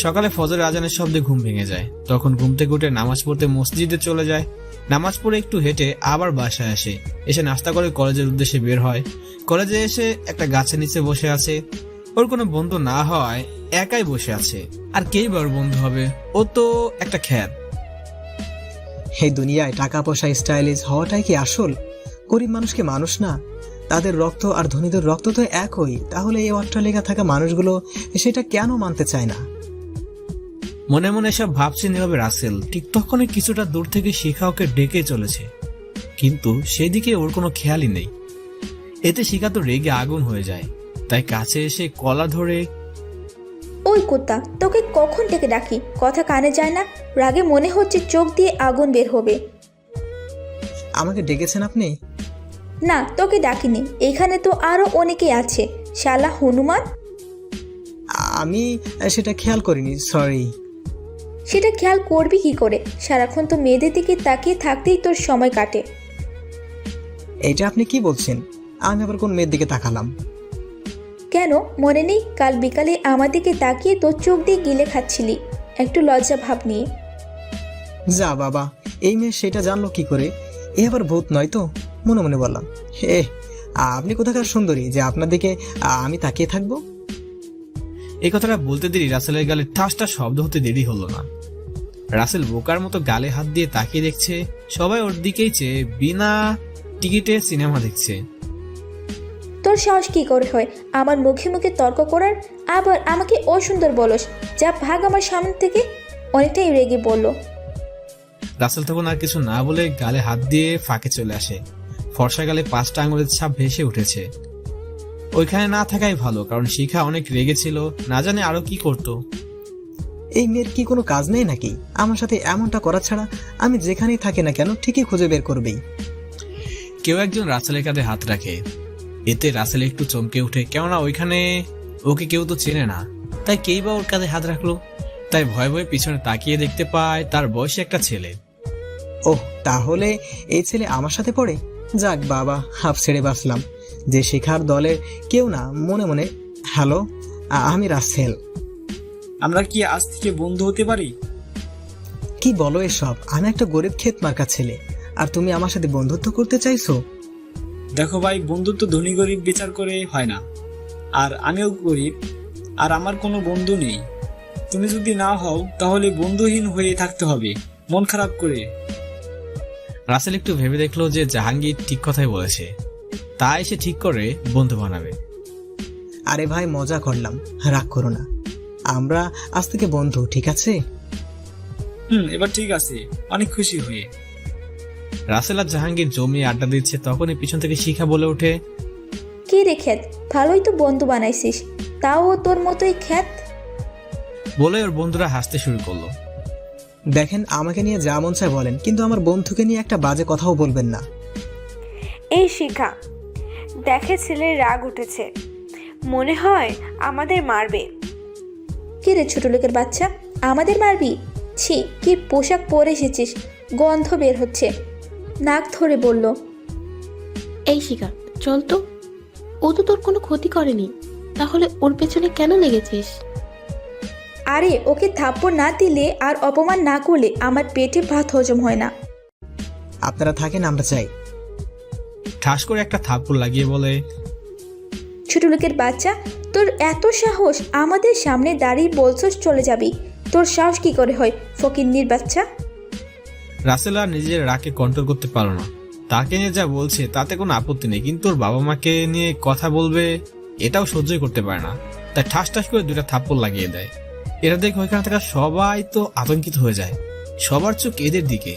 সকালে ফজরের আজানের শব্দে ঘুম ভেঙে যায়। তখন ঘুম থেকে উঠে নামাজ পড়তে মসজিদে চলে যায়। নামাজ পড়ে একটু হেঁটে আবার বাসায় আসে। এসে নাস্তা করে কলেজের উদ্দেশ্যে বের হয়। কলেজে এসে একটা গাছের নিচে বসে আছে। ওর কোনো বন্ধু না হওয়ায় একাই বসে আছে। আর কেই বা ওর বন্ধু হবে? ও তো একটা খ্যাত। এই দুনিয়ায় টাকা পয়সা স্টাইলিশ হওয়াটাই কি আসল? গরিব মানুষকে মানুষ না? তাদের রক্ত আর ধনীদের রক্ত তো একই। তাহলে এই অট্টালিকা থাকা মানুষগুলো সেটা কেন মানতে চায় না? মনে মনে সব ভাবছে নীরবে রাসেল। ঠিক তখনই কিছুটা দূর থেকে শিখা ওকে ডেকে চলেছে, কিন্তু সেদিকে ওর কোনো খেয়ালই নেই। এতে শিখা তো রেগে আগুন হয়ে যায়। তাই কাছে এসে কলা ধরে, ওই কুত্তা, তোকে কখন থেকে ডাকি, কথা কানে যায় না? রাগে মনে হচ্ছে চোখ দিয়ে আগুন বের হবে। আমাকে ডেকেছেন আপনি? না, তোকে ডাকিনি, এখানে তো আরো অনেকেই আছে। শালা হনুমান! আমি সেটা খেয়াল করিনি, সরি। সেটা খেয়াল করবি কি করে? সারাক্ষণ তো মেয়েদের দিকে তাকিয়ে থাকতেই তোর সময় কাটে। এইটা আপনি কি বলছেন? আমি আবার কোন মেয়ের দিকে তাকালাম? কেন মনে নেই? কাল বিকালে আমার দিকে তাকিয়ে তোর চোখ দিয়ে গিলে খাচ্ছিলি, একটু লজ্জা ভাব নিয়ে। যা বাবা, এই মেয়ে সেটা জানলো কি করে? এ আবার ভূত নয় তো? মনে মনে বললাম, হে, আপনি কোথাকার সুন্দরী যে আপনার দিকে আমি তাকিয়ে থাকবো? এই কথাটা বলতে দেরি রাসেলের গালে ঠাসটা শব্দ হতে দেরি হলো না। রাসেল বোকার মতো গালে হাত দিয়ে তাকিয়ে দেখছে। সবাই ওর দিকেই চেয়ে বিনা টিকিটে সিনেমা দেখছে। তোর সাহস কি করে হয় আমার মুখে মুখে তর্ক করার? আবার আমাকে অসুন্দর বলস? যা ভাগ আমার সামনে থেকে। অনেকটাই রেগে বলল। রাসেল তখন আর কিছু না বলে গালে হাত দিয়ে ফাঁকে চলে আসে। ফর্সা গালে 5টা আঙুলের ছাপ ভেসে উঠেছে। ওইখানে না থাকাই ভালো, কারণ শিখা অনেক রেগেছিল, না জানে আরো কি করত। এই মেয়ের কি কোনো কাজ নেই নাকি? আমার সাথে এমনটা করা ছাড়া আমি যেখানেই থাকি না কেন ঠিকই খুঁজে বের করবেই। কেউ একজন রাসেলের কাঁধে হাত রাখে। এতে রাসেল একটু চমকে উঠে, কেননা ওইখানে ওকে কেউ তো চেনে না। তাই কেই বা ওর কাঁধে হাত রাখলো। তাই ভয়ে ভয়ে পিছনে তাকিয়ে দেখতে পায় তার বয়সী একটা ছেলে। ওহ, তাহলে এই ছেলে আমার সাথে পড়ে? যাক বাবা, হাফ ছেড়ে বাঁচলাম। যে শেখার দলের কেউ না। মনে মনে, হ্যালো, আমি রাসেল। আমরা কি আজ থেকে বন্ধু হতে পারি? কি বলো এসব? আমি একটা গরিব ক্ষেত মার্কা ছেলে, আর তুমি আমার সাথে বন্ধুত্ব করতে চাইছো? দেখো ভাই, বন্ধুত্ব ধনী গরিব বিচার করে হয় না। আর আমিও গরিব, আর আমার কোনো বন্ধু নেই। তুমি যদি না হও তাহলে বন্ধুহীন হয়ে থাকতে হবে, মন খারাপ করে। রাসেল একটু ভেবে দেখলো যে জাহাঙ্গীর ঠিক কথাই বলেছে। তাই সে ঠিক করে বন্ধু বানাবে। আরে ভাই, মজা করলাম, রাগ করো না। আমরা আজ থেকে বন্ধু, ঠিক আছে? এবার ঠিক আছে, অনেক খুশি হয়ে। রাসেল আর জাহাঙ্গীর জমিয়ে আড্ডা দিচ্ছে, তখনই পিছন থেকে শিখা বলে ওঠে, কি রে খ্যাত, ভালোই তো বন্ধু বানাইছিস, তাও তোর মতোই খ্যাত। বলে ওর বন্ধুরা হাসতে শুরু করলো। দেখেন, আমাকে নিয়ে যা মন চায় বলেন, কিন্তু আমার বন্ধুকে নিয়ে একটা বাজে কথাও বলবেন না। এই শিখা, দেখে ছেলের রাগ উঠেছে, মনে হয় আমাদের মারবে। কি রে ছোট লোকের বাচ্চা, আমাদের মারবি? ছি, কি পোশাক পরে এসেছিস, গন্ধ বের হচ্ছে। নাক ধরে বলল, এই শিখা, চল তো। ও তো তোর কোনো ক্ষতি করেনি, তাহলে ওর পেছনে কেন লেগেছিস? আরে ওকে থাপ্পড় না দিলে আর অপমান না করলে আমার পেটে ভাত হজম হয় না। আপনারা থাকেন, আমরা চাই। ঠাস করে একটা থাপ্পড় লাগিয়ে বলে, ছোট লোকের বাচ্চা, তোর এত সাহস, আমাদের সামনে দাঁড়িয়ে বলছস চলে যাবি? তোর সাহস কি করে হয়, ফকিন্নির বাচ্চা? রাসেল আর নিজের রাগকে কন্ট্রোল করতে পারো না। তাকে নিয়ে যা বলছে তাতে কোনো আপত্তি নেই, কিন্তু ওর বাবা মাকে নিয়ে কথা বলবে এটাও সহ্যই করতে পারে না, তাই ঠাস ঠাস করে 2টা থাপ্পড় লাগিয়ে দেয়। এটা দেখে ওইখানে থাকা সবাই তো আতঙ্কিত হয়ে যায়, সবার চোখ এদের দিকে।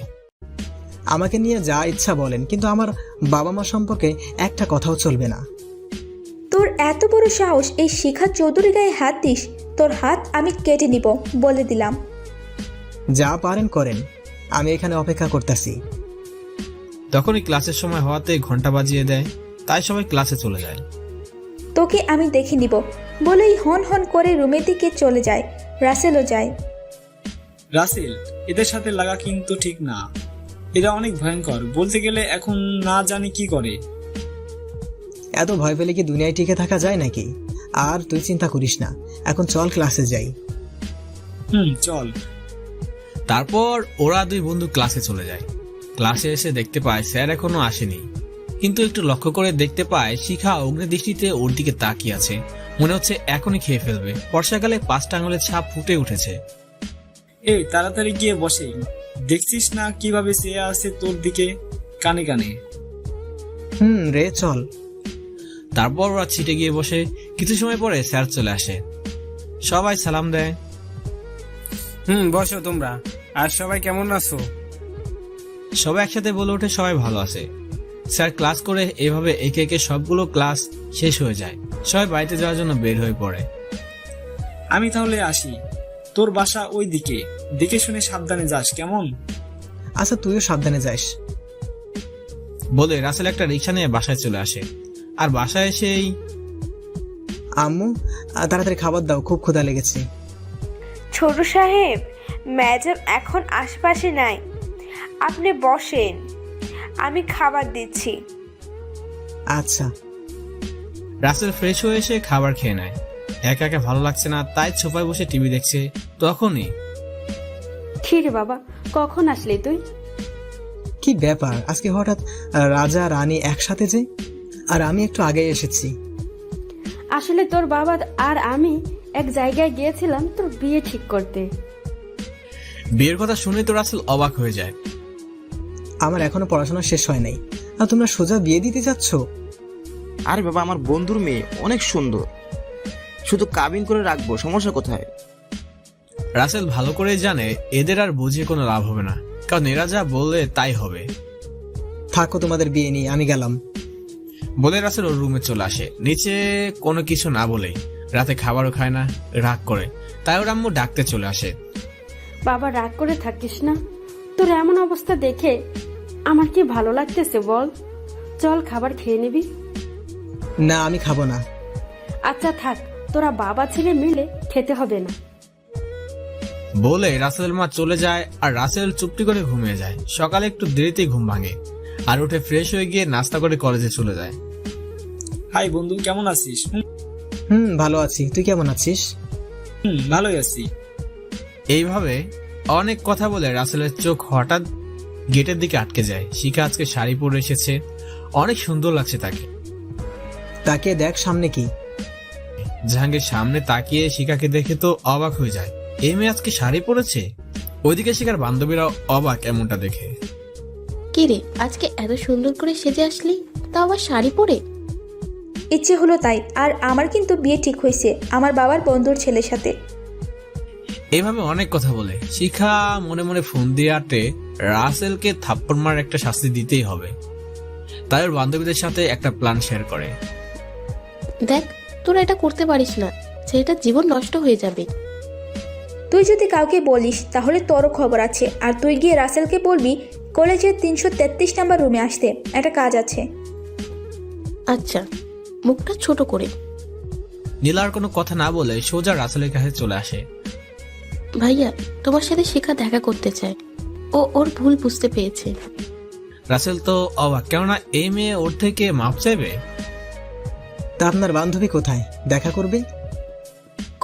আমাকে নিয়ে যা ইচ্ছা বলেন, কিন্তু আমার বাবা মা সম্পর্কে একটা কথাও চলবে না। তোর এত বড় সাহস এই শিখা চৌধুরী গায়ে হাত দিস, তোর হাত আমি কেটে নিব বলে দিলাম। যা পারেন করেন, আমি এখানে অপেক্ষা করতেছি। তখনই ক্লাসের সময় হওয়াতে ঘন্টা বাজিয়ে দেয়, তাই সবাই ক্লাসে চলে যায়। তোকে আমি দেখে নিব বলেই হন হন করে রুমের দিকে চলে যায়। রাসেলও যায়। রাসেল, এদের সাথে লাগা কিন্তু ঠিক না। এরা অনেক ভয়ঙ্কর, বলতে গেলে এখন না জানি কি করে। এত ভয় পেলে কি দুনিয়ায় টিকে থাকা যায় নাকি? আর তুই চিন্তা করিস না, এখন চল ক্লাসে যাই। চল। তারপর ওরা 2 বন্ধু ক্লাসে চলে যায়। ক্লাসে এসে দেখতে পায় স্যার এখনো আসেনি, কিন্তু একটু লক্ষ্য করে দেখতে পায় শিখা অগ্নিদৃষ্টিতে ওর দিকে তাকিয়ে আছে। মনে হচ্ছে এখনই খেয়ে ফেলবে। বর্ষাকালে 5টা আঙুলের ছাপ ফুটে উঠেছে। এই তাড়াতাড়ি গিয়ে বসে, দেখছিস না কিভাবে চেয়ে আছে তোর দিকে কানে কানে। রে চল। তারপর ওরা ছিটে গিয়ে বসে। কিছু সময় পরে স্যার চলে আসে, সবাই সালাম দেয়। বসো তোমরা। আর সবাই কেমন আছো? সবাই একসাথে বলে ওঠে সবাই ভালো আছে। স্যার ক্লাস করে এভাবে একে একে সবগুলো ক্লাস শেষ হয়ে যায়। সবাই বাড়িতে যাওয়ার জন্য বের হয়ে পড়ে। আমি তাহলে আসি, তোর বাসা ওই দিকে, দেখে শুনে সাবধানে যাস কেমন? আচ্ছা, তুইও সাবধানে যাস। বলে রাসেল একটা রিক্সা নিয়ে বাসায় চলে আসে। আর বাসায় এসেই, আম্মু তাড়াতাড়ি খাবার দাও, খুব ক্ষুধা লেগেছে। ছোট সাহেব, ম্যাডাম এখন আশপাশে নাই, আপনি বসেন, আমি খাবার দিচ্ছি। আচ্ছা। রাসেল ফ্রেশ হয়ে এসে খাবার খেয়ে নেয়। একা একা ভালো লাগছে না, তাই সোফায় বসে টিভি দেখছে। তখনই, ঠিক বাবা, কখন আসলি তুই? কি ব্যাপার আজকে হঠাৎ রাজা রানী একসাথে যে? আর আমি একটু আগে এসেছি। আসলে তোর বাবা আর আমি এক জায়গায় গিয়েছিলাম তোর বিয়ে ঠিক করতে। বিয়ের কথা শুনে তো রাসেল অবাক হয়ে যায়। আমার এখনো পড়াশোনা শেষ হয় নাই, আর তোমরা সোজা বিয়ে দিতে যাচ্ছ? আরে বাবা, আমার বন্ধুর মেয়ে অনেক সুন্দর, শুধু কাবিন করে রাখবো, সমস্যা কোথায়? রাসেল ভালো করে জানে এদের আর বুঝিয়ে কোনো লাভ হবে না, কারণ এরা যা বললে তাই হবে। থাকো তোমাদের বিয়ে নিয়ে, আমি গেলাম। বলে রাসেল ওর রুমে চলে আসে। নিচে কোনো কিছু না বলেই রাতে খাবারও খায় না, রাগ করে। তাই ওর আম্মু ডাকতে চলে আসে। বাবা রাগ করে থাকিস না, তোর এমন অবস্থা দেখে আমার কি ভালো লাগতেছে বল। চল খাবার খেয়ে নিবি। না, আমি খাবো না। আচ্ছা থাক, তোরা বাবা ছেলে মিলে খেতে হবে না। বলে রাসেলের মা চলে যায়। আর রাসেল চুপটি করে ঘুমিয়ে যায়। সকালে একটু দেরিতেই ঘুম ভাঙে, আর উঠে ফ্রেশ হয়ে গিয়ে নাস্তা করে কলেজে চলে যায়। হাই বন্ধু, কেমন আছিস? ভালো আছি, তুই কেমন আছিস? ভালোই আছি। এইভাবে অনেক কথা বলে রাসেলের চোখ হঠাৎ গেটের দিকে আটকে যায়। শিখা আজকে শাড়ি পরে এসেছে, অনেক সুন্দর লাগছে তাকে। তাকিয়ে দেখ সামনে কি। জাহাঙ্গীর সামনে তাকিয়ে শিখাকে দেখে তো অবাক হয়ে যায়। এই মেয়ে আজকে শাড়ি পরেছে। ওইদিকে শিখার বান্ধবীরা অবাক এমনটা দেখে। কি রে, আজকে এত সুন্দর করে সেজে আসলি, তাও আবার শাড়ি পরে? ইচ্ছে হলো তাই। আর আমার কিন্তু বিয়ে ঠিক হয়েছে আমার বাবার বন্ধুর ছেলের সাথে। এইভাবে অনেক কথা বলে শিখা মনে মনে ফোন দিয়ে আটে রাসেলকে থাপ্পড় মার একটা শাস্তি দিতেই হবে। তাই ওর বান্ধবীদের সাথে একটা প্ল্যান শেয়ার করে। দেখ, তোরা এটা করতে পারিস না, ছেলেটার জীবন নষ্ট হয়ে যাবে। তুই যদি কাউকে বলিস তাহলে তোরও খবর আছে। আর তুই গিয়ে রাসেলকে বলবি কলেজের 333 নাম্বার রুমে আসতে, একটা কাজ আছে। আচ্ছা, মুখটা ছোট করে। নীলার কোনো কথা না বলে সোজা রাসেলের কাছে চলে আসে। ভাইয়া, তোমার সাথে শিখা দেখা করতে চায়, ও ওর ভুল বুঝতে পেরেছে। রাসেল তো অবাক, কেননা এই মেয়ে ওর থেকে মাপ চাইবে। তা আপনার বান্ধবী কোথায় দেখা করবে?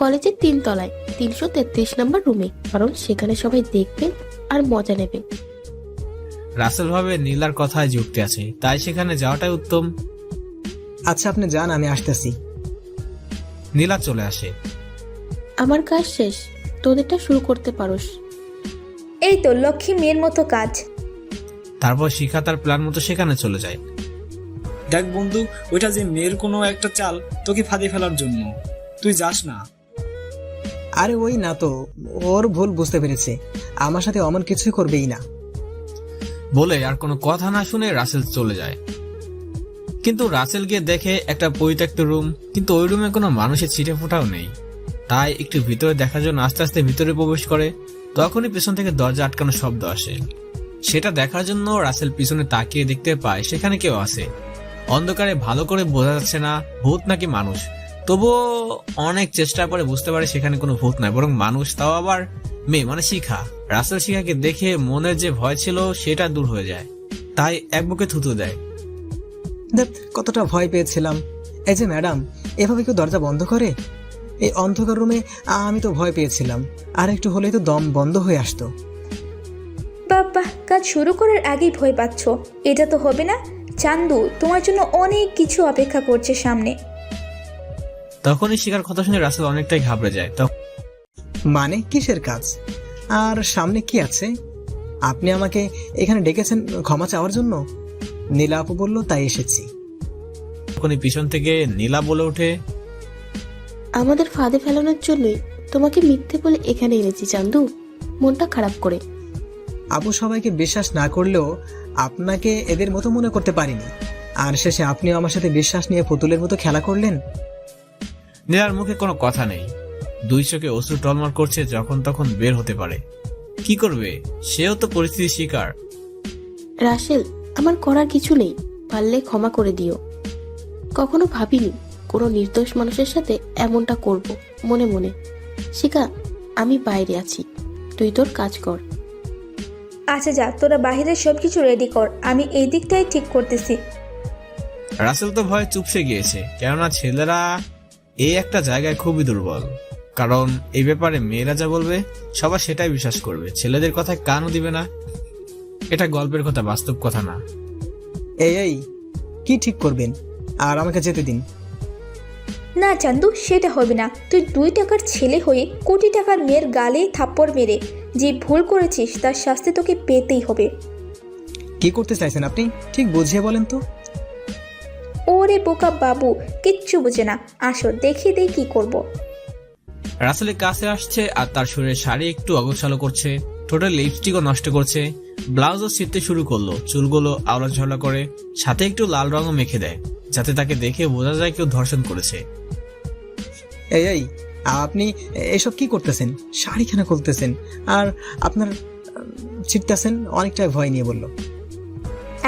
কলেজের 3 তলায় 333 নাম্বার রুমে, কারণ সেখানে সবাই দেখবে আর মজা নেবে। রাসেল ভাবে নীলার কথায় যুক্তি আছে, তাই সেখানে যাওয়াটাই উত্তম। আচ্ছা আপনি যান, আমি আসতেছি। নীলা চলে আসে। আমার কাজ শেষ, তোদেরটা শুরু করতে পারোস। এই তো লক্ষ্মী মেয়ের মতো কাজ। তারপর শিখা তার প্ল্যান মতো সেখানে চলে যায়। দেখ বন্ধু, ওইটা যে মেয়ের কোনো একটা চাল তোকে ফাঁদে ফেলার জন্য, তুই যাস না। আরে ওই না তো, ওর ভুল বুঝতে পেরেছে, আমার সাথে অমন কিছুই করবেই না। বলে আর কোনো কথা না শুনে রাসেল চলে যায়। কিন্তু রাসেল গিয়ে দেখে একটা পরিত্যক্ত রুম, কিন্তু ওই রুমে কোনো মানুষের ছিটে ফোটাও নেই। তাই একটু ভিতরে দেখার জন্য আস্তে আস্তে ভিতরে প্রবেশ করে। তখনই পেছন থেকে দরজা আটকানোর শব্দ আসে। সেটা দেখার জন্য রাসেল পিছনে তাকিয়ে দেখতে পায় সেখানে কেউ আছে। অন্ধকারে ভালো করে বোঝা যাচ্ছে না ভূত নাকি মানুষ, তবুও অনেক চেষ্টা করে বুঝতে পারে সেখানে কোনো ভূত নয়, বরং মানুষ, তাও আবার মেয়ে, মানে শিখা। রাসেল শিখাকে দেখে মনের যে ভয় ছিল সেটা দূর হয়ে যায়, তাই এক বুকে থুতু দেয়। দেখ কতটা ভয় পেয়েছিলাম। এই যে ম্যাডাম, এভাবে কেউ দরজা বন্ধ করে? এই অন্ধকার রুমে আমি তো ভয় পেয়েছিলাম, আর একটু হলেই তো দম বন্ধ হয়ে আসতো। বাবা, কাজ শুরু করার আগেই ভয় পাচ্ছ? এটা তো হবে না। চান্দু তোমার জন্য অনেক কিছু অপেক্ষা করছে সামনে। তখনই শিখার কথা শুনে রাসেল অনেকটাই ঘাবড়ে যায়। মানে কিসের কাজ? আর সামনে কি আছে? আপনি আমাকে এখানে ডেকেছেন ক্ষমা চাওয়ার জন্য? নীলা আপু বলল তাই এসেছি। তখনই পিছন থেকে নীলা বলে ওঠে, আমাদের ফাঁদে ফেলানোর জন্যই তোমাকে মিথ্যে বলে এখানে এনেছি চান্দু, মনটা খারাপ করে। আপু সবাইকে বিশ্বাস না করলেও আপনাকে এদের মতো মনে করতে পারিনি, আর শেষে আপনিও আমার সাথে বিশ্বাস নিয়ে পুতুলের মতো খেলা করলেন। নীলার মুখে কোনো কথা নেই, দুই চোখে অশ্রু টলমল করছে, যখন তখন বের হতে পারে। কি করবে, সেও তো পরিস্থিতির শিকার। রাসেল, আমার করার কিছু নেই, পারলে ক্ষমা করে দিও। কখনো ভাবিনি কোনো নির্দোষ মানুষের সাথে এমনটা করব মনে মনে। শিখা, আমি বাইরে আছি, তুই তোর কাজ কর। আচ্ছা যা, তোরা বাহিরের সবকিছু রেডি কর, আমি এই দিকটাই ঠিক করতেছি। রাসেল তো ভয়ে চুপসে গিয়েছে, কেননা ছেলেরা এই একটা জায়গায় খুবই দুর্বল। কারণ এই ব্যাপারে মেয়েরা যা বলবে সবাই সেটাই বিশ্বাস করবে, ছেলেদের কথায় কানও দিবে না। এটা গল্পের কথা, বাস্তব কথা না। এই কি ঠিক করবেন? আর আমাকে যেতে দিন। না চান্দু, সেটা হবে না। তুই 2 টাকার ছেলে হয়ে কোটি টাকার মেয়ের গালে থাপ্পড় মেরে যে ভুল করেছিস তার শাস্তি তোকে পেতেই হবে। কি করতে চাইছেন আপনি? ঠিক বুঝিয়ে বলেন তো। ওরে বোকা বাবু, কিচ্ছু বোঝে না, আসো দেখিয়ে দেই কি করব। রাসেলের কাছে আসছে আর তার শরীরে শাড়ি একটু অগোছালো করছে, ঠোঁটে লিপস্টিকও নষ্ট করছে, ব্লাউজও ছিঁড়তে শুরু করলো, চুলগুলো আওলা ঝাওলা করে, সাথে একটু লাল রঙও মেখে দেয়, যাতে তাকে দেখে বোঝা যায় কেউ ধর্ষণ করেছে। এই আপনি এসব কি করতেছেন? শাড়ি কেন খুলতেছেন? আর আপনার ছিটতেছেন? অনেকটা ভয় নিয়ে বলল।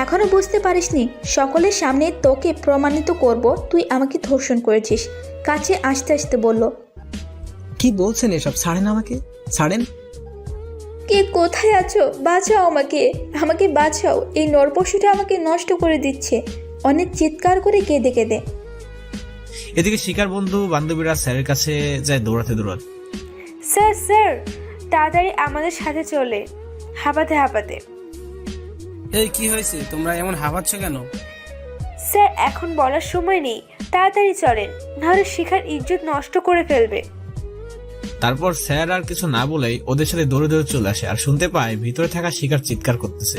এখনো বুঝতে পারিসনি? সকলের সামনে তোকে প্রমাণিত করব তুই আমাকে ধর্ষণ করেছিস। কাছে আসতে আসতে বলল। কি বলছেন এসব? ছাড়েন আমাকে, ছাড়েন। কে কোথায় আছো? বাঁচাও আমাকে, আমাকে বাঁচাও। এই নরপশুটা আমাকে নষ্ট করে দিচ্ছে। অনেক চিৎকার করে কেঁদে কেঁদে। এদিকে শিকার বন্ধু বান্ধবীরা স্যারের কাছে যায় দৌড়াতে দৌড়াতে। স্যার স্যার, তাড়াতাড়ি আমাদের সাথে চলে। হাঁপাতে হাঁপাতে। এই কি হয়েছে, তোমরা এমন হাঁপাচ্ছ কেন? স্যার এখন বলার সময় নেই, তাড়াতাড়ি চলেন, নাহলে শিখার ইজ্জত নষ্ট করে ফেলবে। তারপর স্যার আর কিছু না বলেই ওদের সাথে দৌড়ে দৌড়ে চলে আসে, আর শুনতে পায় ভিতরে থাকা শিকার চিৎকার করতেছে।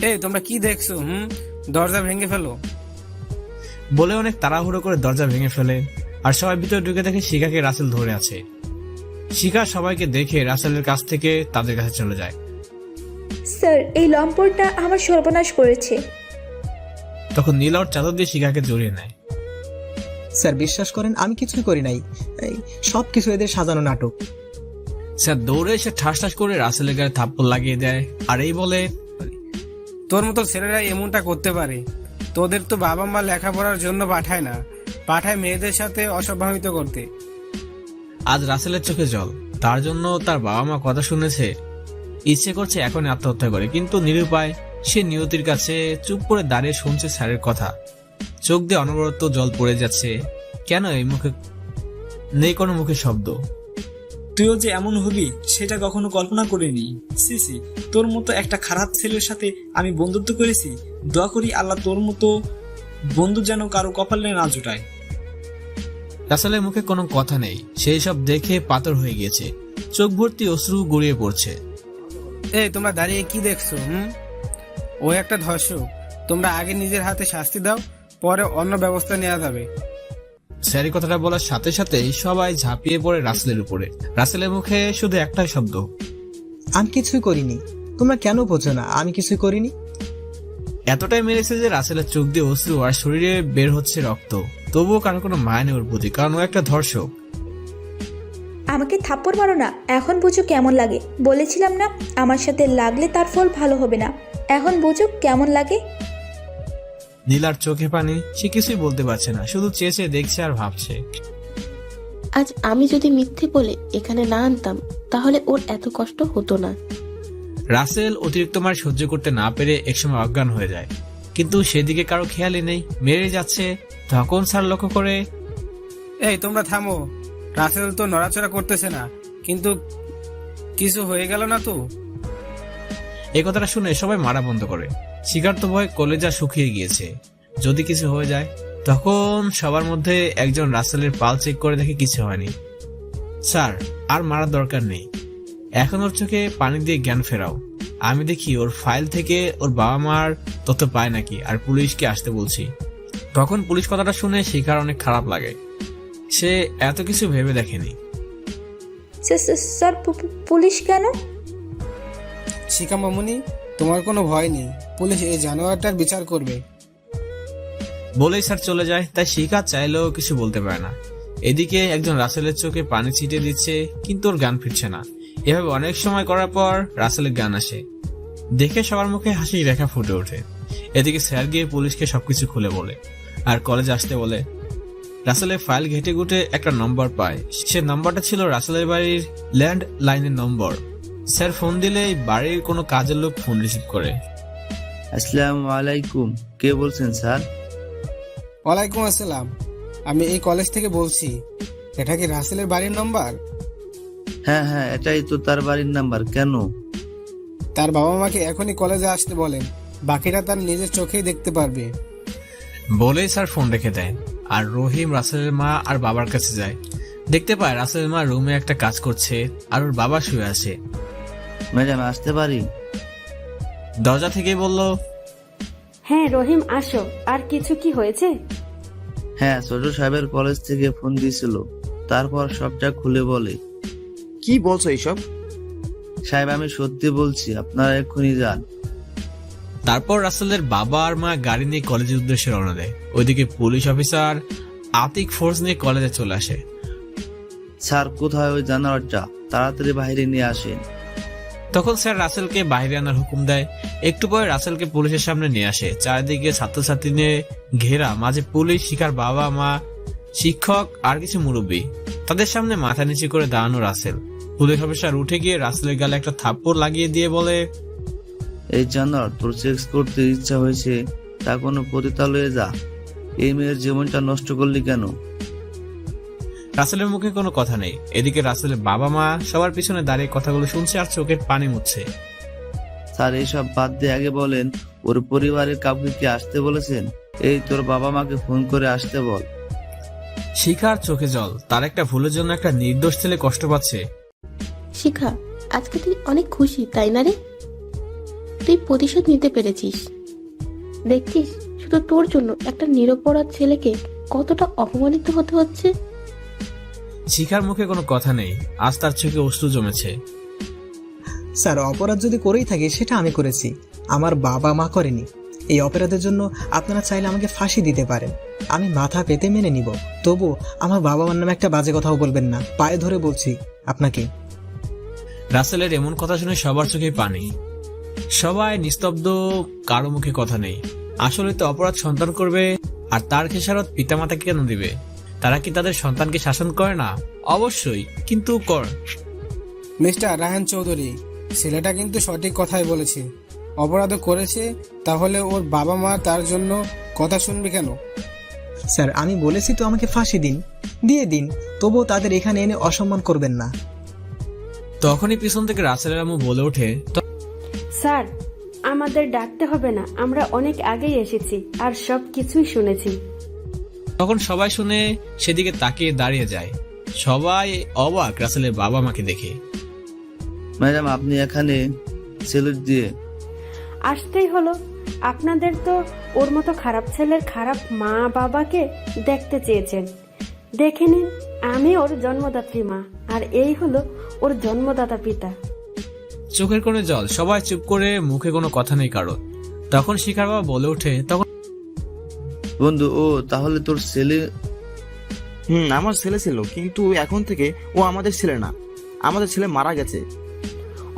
এই তোমরা কি দেখছো? দরজা ভেঙে ফেলো। বলে অনেক তাড়াহুড়ো করে দরজা ভেঙে ফেলে, আর সবাই ভিতরে ঢুকে দেখে শিখাকে রাসেল ধরে আছে। শিখা সবাইকে দেখে রাসেলের কাছ থেকে তাদের কাছে চলে যায়। স্যার, এই লম্পটটা আমার সর্বনাশ করেছে। তখন নীলা ওর চাদর দিয়ে শিখাকে জড়িয়ে নেয়। স্যার বিশ্বাস করেন, আমি কিছুই করি নাই, সব কিছু এদের সাজানো নাটক। স্যার দৌড়ে এসে ঠাস ঠাস করে রাসেলের গায়ে থাপ্পড় লাগিয়ে দেয়, আর এই বলে, তোর মতো ছেলেরা এমনটা করতে পারে? তোদের তো বাবা মা লেখাপড়ার জন্য পাঠায় না, পাঠায় মেয়েদের সাথে অস্বাভাবিত করতে। আজ রাসেলের চোখে জল, তার জন্য তার বাবা মা কথা শুনেছে, ইচ্ছে করছে এখন আত্মহত্যা করে, কিন্তু নিরুপায়। সে নিয়তির কাছে চুপ করে দাঁড়িয়ে শুনছে স্যারের কথা, চোখ দিয়ে অনবরত জল পড়ে যাচ্ছে। কেন এই মুখে নেই কোনো মুখে শব্দ? তুইও যে এমন হবি সেটা কখনো কল্পনা করিনি। সিসি, তোর মতো একটা খারাপ ছেলের সাথে আমি বন্ধুত্ব করেছি। দোয়া করি আল্লাহ তোর মতো বন্ধু যেন কারো কপালে না জুটায়। রাসেলের মুখে কোনো কথা নেই, সেই সব দেখে পাথর হয়ে গিয়েছে, চোখ ভর্তি অশ্রু গড়িয়ে পড়ছে। এই তোমরা দাঁড়িয়ে কি দেখছো? ও একটা ধর্ষক, তোমরা আগে নিজের হাতে শাস্তি দাও, পরে অন্য ব্যবস্থা নেওয়া যাবে। স্যার এই কথাটা বলার সাথে সাথেই সবাই ঝাঁপিয়ে পড়ে রাসেলের উপরে। রাসেলের মুখে শুধু একটাই শব্দ, আমি কিছুই করিনি। তোমরা কেন বোঝো না আমি কিছুই করিনি? এতটাই মেরেছে যে রাসেলের চোখ দিয়ে অশ্রু আর শরীরে বের হচ্ছে রক্ত। তবুও কারো কোনো মায়া নেই ওর প্রতি, কারণ ও একটা ধর্ষক। আমাকে থাপ্পড় মারো না, এখন বুঝো কেমন লাগে। বলেছিলাম না আমার সাথে লাগলে তার ফল ভালো হবে না। এখন বুঝো কেমন লাগে। নীলার চোখে পানি, সে কিছুই বলতে পারছে না, শুধু চেয়ে দেখছে আর ভাবছে। আজ আমি যদি মিথ্যে বলে এখানে না আনতাম তাহলে ওর এত কষ্ট হতো না। রাসেল অতিরিক্ত মার সহ্য করতে না পেরে একসময় অজ্ঞান হয়ে যায়, কিন্তু সেদিকে কারো খেয়ালই নেই, মেরে যাচ্ছে। তখন স্যার লক্ষ্য করে, এই তোমরা থামো, রাসেল তো নড়াচড়া করতেছে না, কিন্তু কিছু হয়ে গেল না তো? এই কথাটা শুনে সবাই মারা বন্ধ করে। শিকার তো ভয় কলেজা শুকিয়ে গিয়েছে, যদি কিছু হয়ে যায়। তখন সবার মধ্যে একজন রাসেলের পাল চেক করে দেখে কিছু হয়নি। স্যার আর মারার দরকার নেই, এখন ওর চোখে পানি দিয়ে জ্ঞান ফেরাও। আমি দেখি ওর ফাইল থেকে ওর বাবা মার তথ্য পায় নাকি, আর পুলিশকে আসতে বলছি। তখন পুলিশ কথাটা শুনে শিকার অনেক খারাপ লাগে, সে এত কিছু ভেবে দেখেনি। স্যার পুলিশ কেন? শিখা মামুনি, তোমার কোনো ভয় নেই, পুলিশ এই জানোয়ারটার বিচার করবে। বলেই স্যার চলে যায়। তাই শিখা চাইলেও কিছু বলতে পারে না। এদিকে একজন রাসেলের চোখে পানি ছিটিয়ে দিচ্ছে, কিন্তু ওর জ্ঞান ফিরছে না। এভাবে অনেক সময় করার পর রাসেলের জ্ঞান আসে, দেখে সবার মুখে হাসির রেখা ফুটে ওঠে। এদিকে স্যার গিয়ে পুলিশকে সবকিছু খুলে বলে, আর কলেজে আসতে বলে। রাসেলের ফাইল ঘেটে ঘুটে একটা নম্বর পায়, সে নম্বরটা ছিল রাসেলের বাড়ির ল্যান্ড লাইনের নম্বর। স্যার ফোন দিলেই বাড়ির কোনো কাজের লোক ফোন রিসিভ করে। আসসালামু আলাইকুম, কে বলছেন স্যার? ওয়ালাইকুম আসসালাম, আমি এই কলেজ থেকে বলছি। এটা কি রাসেলের বাড়ির নম্বর? হ্যাঁ হ্যাঁ, এটাই তো তার বাড়ির নাম্বার। কেন? তার বাবা মাকে এখনই কলেজে আসতে বলেন, বাকিটা তার নিজের চোখেই দেখতে পারবে। বলেই স্যার ফোন রেখে দেয়, আর রহিম রাসেলের মা আর বাবার কাছে যায়। দেখতে পায় রাসেলের মা রুমে একটা কাজ করছে, আর ওর বাবা শুয়ে আছে। ম্যাডাম আসতে পারি? দরজা থেকেই বলল, হ্যাঁ রহিম আসো। আর কিছু কি হয়েছে? হ্যাঁ, ছোট সাহেবের কলেজ থেকে ফোন দিয়েছিল, তারপর সবটা খুলে বলে। কি বলছো এইসব? সাহেব আমি সত্যি বলছি, আপনারা এক্ষুনি যান। তারপর রাসেলের বাবা আর মা গাড়ি নিয়ে কলেজের উদ্দেশ্যে রওনা দেয়। ওইদিকে পুলিশ অফিসার আতিক ফোর্স নিয়ে কলেজে চলে আসে। স্যার কোথায় ওই জানোয়ারটা? তাড়াতাড়ি বাইরে নিয়ে আসেন। তখন স্যার রাসেলকে বাইরে আনার হুকুম দেয়। একটু পরে রাসেলকে পুলিশের সামনে নিয়ে আসে। চারিদিকে ছাত্রছাত্রী নিয়ে ঘেরা, মাঝে পুলিশ, শিখার বাবা মা, শিক্ষক আর কিছু মুরব্বী। তাদের সামনে মাথা নিচু করে দাঁড়ানো রাসেল। পুলিশ অফিসার উঠে গিয়ে রাসেলের গালে একটা থাপ্পড় লাগিয়ে দিয়ে বলে, এই জানোয়ার, তোর সেক্স করতে ইচ্ছা হয়েছে তা কোনো পতিতালয়ে যা। এই মেয়ের জীবনটা নষ্ট করলি কেন? রাসেলের মুখে কোনো কথা নেই। এদিকে রাসেলের বাবা মা সবার পিছনে দাঁড়িয়ে কথাগুলো শুনছে আর চোখের পানি মুছছে। স্যার এইসব বাদ দিয়ে আগে বলেন, ওর পরিবারের কাউকে কি আসতে বলেছেন? এই তোর বাবা মাকে ফোন করে আসতে বল। শিখার চোখে জল, তার একটা ভুলের জন্য একটা নির্দোষ ছেলে কষ্ট পাচ্ছে। শিখা, আজকে তুই অনেক খুশি তাই না রে? তুই প্রতিশোধ নিতে পেরেছিস। দেখছিস শুধু তোর জন্য একটা নিরপরাধ ছেলেকে কতটা অপমানিত হতে হচ্ছে। শিখার মুখে কোনো কথা নেই, আজ তার চোখে অশ্রু জমেছে। স্যার অপরাধ যদি করেই থাকি সেটা আমি করেছি, আমার বাবা মা করেনি। এই অপরাধের জন্য আপনারা চাইলে আমাকে ফাঁসি দিতে পারেন, আমি মাথা পেতে মেনে নিব। তবু আমার বাবা মার নামে একটা বাজে কথাও বলবেন না, পায়ে ধরে বলছি আপনাকে। রাসেলের এমন কথা শুনে সবার চোখে পানি, সবাই নিস্তব্ধ, কারো মুখে কথা নেই। আসলে তো অপরাধ সন্তান করবে, আর তার খেসারত পিতামাতাকে কেন দিবে? তারা কি তাদের সন্তানকে শাসন করে না? অবশ্যই, কিন্তু কর। মিস্টার রায়হান চৌধুরী, ছেলেটা কিন্তু সঠিক কথাই বলেছে। অপরাধ করেছে, তাহলে ওর বাবা মা তার জন্য কথা শুনবে কেন? স্যার আমি বলেছি তো আমাকে ফাঁসি দিন, দিয়ে দিন, তবুও তাদের এখানে এনে অসম্মান করবেন না। তখনই পিছন থেকে রাসেলের আম্মু বলে ওঠে, স্যার আমাদের ডাকতে হবে না, আমরা অনেক আগেই এসেছি আর সব কিছুই শুনেছি। তখন সবাই শুনে সেদিকে তাকিয়ে দাঁড়িয়ে যায়। সবাই অবাক রাসেলের বাবা মাকে দেখে। ম্যাডাম আপনি এখানে? সেলুট দিয়ে। আসতেই হলো, আপনাদের তো ওর মতো খারাপ ছেলের খারাপ মা বাবাকে দেখতে চেয়েছেন। দেখে নিন, আমি ওর জন্মদাত্রী মা, আর এই হলো ওর জন্মদাতা পিতা। চোখের কোণে জল, সবাই চুপ করে, মুখে কোনো কথা নেই কারো। তখন শিখার বাবা বলে ওঠে, তখন বন্ধু, ও তাহলে তোর ছেলে? আমার ছেলে ছিল, কিন্তু এখন থেকে ও আমাদের ছেলে না, আমাদের ছেলে মারা গেছে।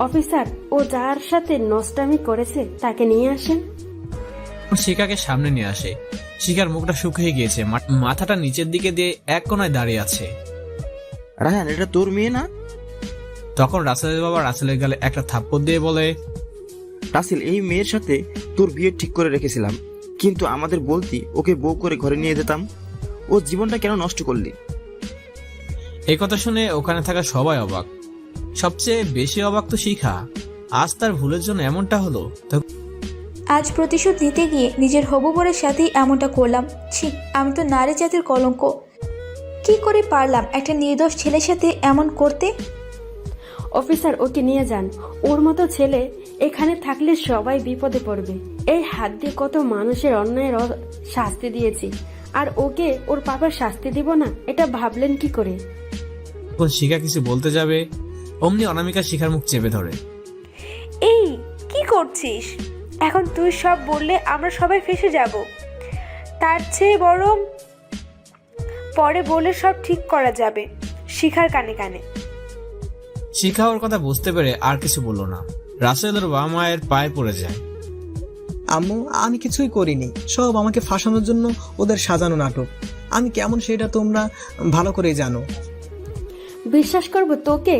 অফিসার, ও যার সাথে নষ্টামি করেছে তাকে নিয়ে আসেন। শিখাকে সামনে নিয়ে আসে। শিখার মুখটা শুকিয়ে গিয়েছে, মাথাটা নিচের দিকে দিয়ে এক কোনায় দাঁড়িয়ে আছে। রায়হান, এটা তোর মেয়ে না? তখন রাসেলের বাবা রাসেলের গালে একটা থাপ্পড় দিয়ে বলে, রাসেল, এই মেয়ের সাথে তোর বিয়ে ঠিক করে রেখেছিলাম, কিন্তু আমাদের বলতি ওকে বউ করে ঘরে নিয়ে যেতাম। ও জীবনটা কেন নষ্ট করলি? এই কথা শুনে ওখানে থাকা সবাই অবাক। সবচেয়ে বেশি অবাক তো শিখা। আজ তার ভুলের জন্য এমনটা হলো। আজ প্রতিশোধ নিতে গিয়ে নিজের হবু বরের সাথেই এমনটা করলাম। ছি, আমি তো নারী জাতির কলঙ্ক। কি করে পারলাম একটা নির্দোষ ছেলের সাথে এমন করতে? অফিসার, ওকে নিয়ে যান। ওর মতো ছেলে এখানে থাকলে সবাই বিপদে পড়বে। এই হাত দিয়ে কত মানুষের অন্যায়ের শাস্তি দিয়েছি, আর ওকে ওর পাপার শাস্তি দিব না, এটা ভাবলেন কি করে? তখন শিখা কিছু বলতে যাবে, অমনি অনামিকা শিখার মুখ চেপে ধরে। এই কি করছিস? এখন তুই সব বললে আমরা সবাই ফেঁসে যাব। তার চেয়ে বরং পরে বলে সব ঠিক করা যাবে, শিখার কানে কানে। শিখা ওর কথা বুঝতে পেরে আর কিছু বলল না। রাসেল ওর বাবা মায়ের পায়ে পড়ে যায়। আম্মু, আমি কিছুই করিনি, সব আমাকে ফাঁসানোর জন্য ওদের সাজানো নাটক। আমি কেমন সেটা তোমরা ভালো করেই জানো। বিশ্বাস করবো তোকে?